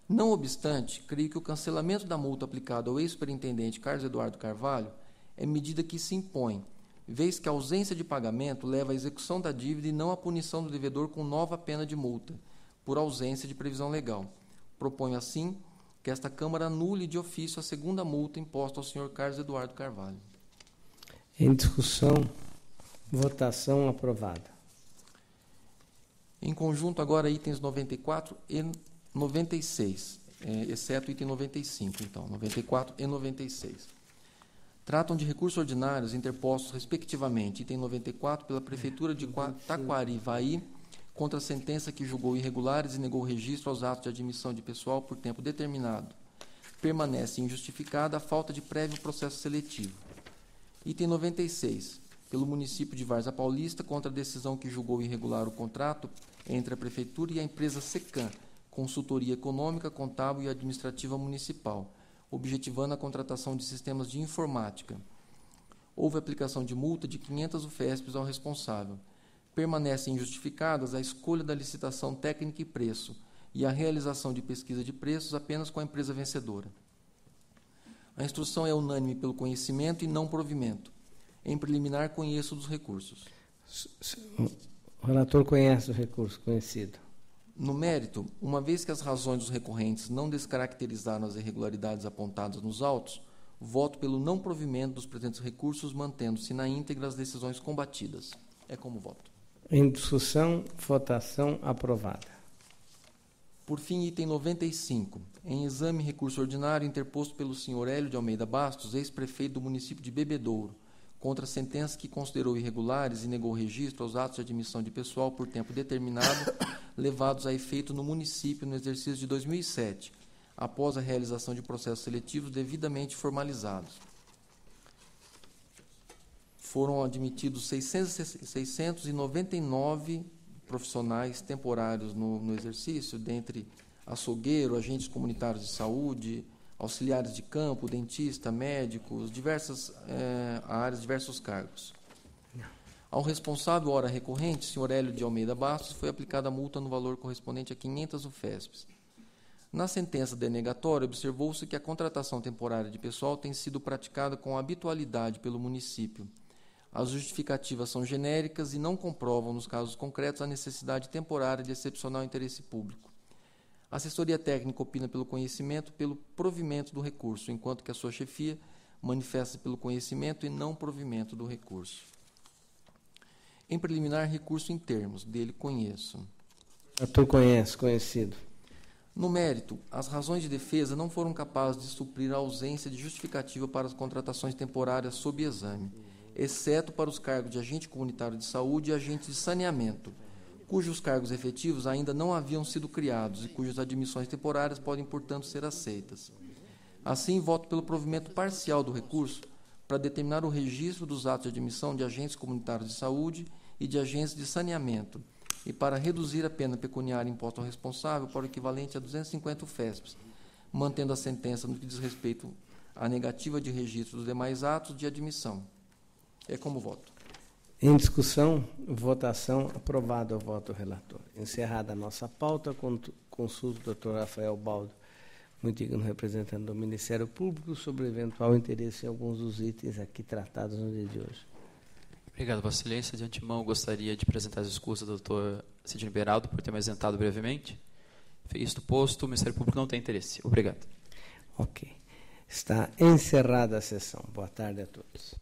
[SPEAKER 4] Não obstante, creio que o cancelamento da multa aplicada ao ex-superintendente Carlos Eduardo Carvalho é medida que se impõe, vez que a ausência de pagamento leva à execução da dívida e não à punição do devedor com nova pena de multa, por ausência de previsão legal. Proponho, assim, que esta Câmara anule de ofício a segunda multa imposta ao Sr. Carlos Eduardo Carvalho.
[SPEAKER 1] Em discussão, votação aprovada.
[SPEAKER 4] Em conjunto, agora, itens 94 e 96, exceto o item 95, então, 94 e 96. Tratam de recursos ordinários interpostos, respectivamente, item 94, pela Prefeitura de Taquarivaí, contra a sentença que julgou irregulares e negou registro aos atos de admissão de pessoal por tempo determinado. Permanece injustificada a falta de prévio processo seletivo. Item 96, pelo município de Várzea Paulista, contra a decisão que julgou irregular o contrato entre a Prefeitura e a empresa SECAM, Consultoria Econômica, Contábil e Administrativa Municipal, objetivando a contratação de sistemas de informática. Houve aplicação de multa de 500 UFESPs ao responsável. Permanecem injustificadas a escolha da licitação técnica e preço e a realização de pesquisa de preços apenas com a empresa vencedora. A instrução é unânime pelo conhecimento e não provimento. Em preliminar, conheço dos recursos.
[SPEAKER 1] O relator conhece o recurso conhecido.
[SPEAKER 4] No mérito, uma vez que as razões dos recorrentes não descaracterizaram as irregularidades apontadas nos autos, voto pelo não provimento dos presentes recursos, mantendo-se na íntegra as decisões combatidas. É como voto.
[SPEAKER 1] Em discussão, votação aprovada.
[SPEAKER 4] Por fim, item 95. Em exame, recurso ordinário interposto pelo Sr. Hélio de Almeida Bastos, ex-prefeito do município de Bebedouro, contra a sentença que considerou irregulares e negou registro aos atos de admissão de pessoal por tempo determinado, levados a efeito no município no exercício de 2007, após a realização de processos seletivos devidamente formalizados. Foram admitidos 699 profissionais temporários no exercício, dentre açougueiro, agentes comunitários de saúde, auxiliares de campo, dentista, médicos, diversas áreas, diversos cargos. Ao responsável hora recorrente, Sr. Hélio de Almeida Bastos, foi aplicada a multa no valor correspondente a 500 UFESPs. Na sentença denegatória, observou-se que a contratação temporária de pessoal tem sido praticada com habitualidade pelo município. As justificativas são genéricas e não comprovam, nos casos concretos, a necessidade temporária de excepcional interesse público. A assessoria técnica opina pelo conhecimento e pelo provimento do recurso, enquanto que a sua chefia manifesta pelo conhecimento e não provimento do recurso. Em preliminar, recurso em termos, dele conheço.
[SPEAKER 1] Tu conhece, conhecido.
[SPEAKER 4] No mérito, as razões de defesa não foram capazes de suprir a ausência de justificativa para as contratações temporárias sob exame, exceto para os cargos de agente comunitário de saúde e agente de saneamento, cujos cargos efetivos ainda não haviam sido criados e cujas admissões temporárias podem, portanto, ser aceitas. Assim, voto pelo provimento parcial do recurso para determinar o registro dos atos de admissão de agentes comunitários de saúde e de agentes de saneamento, e para reduzir a pena pecuniária imposta ao responsável para o equivalente a 250 UFESPs, mantendo a sentença no que diz respeito à negativa de registro dos demais atos de admissão. É como voto.
[SPEAKER 1] Em discussão, votação, aprovado o voto do relator. Encerrada a nossa pauta, consulta o doutor Rafael Baldo, muito digno representante do Ministério Público, sobre eventual interesse em alguns dos itens aqui tratados no dia de hoje.
[SPEAKER 2] Obrigado, Vossa Excelência. De antemão, gostaria de apresentar as escusas do doutor Sidney Beraldo por ter me ausentado brevemente. Isto posto, o Ministério Público não tem interesse. Obrigado.
[SPEAKER 1] Ok. Está encerrada a sessão. Boa tarde a todos.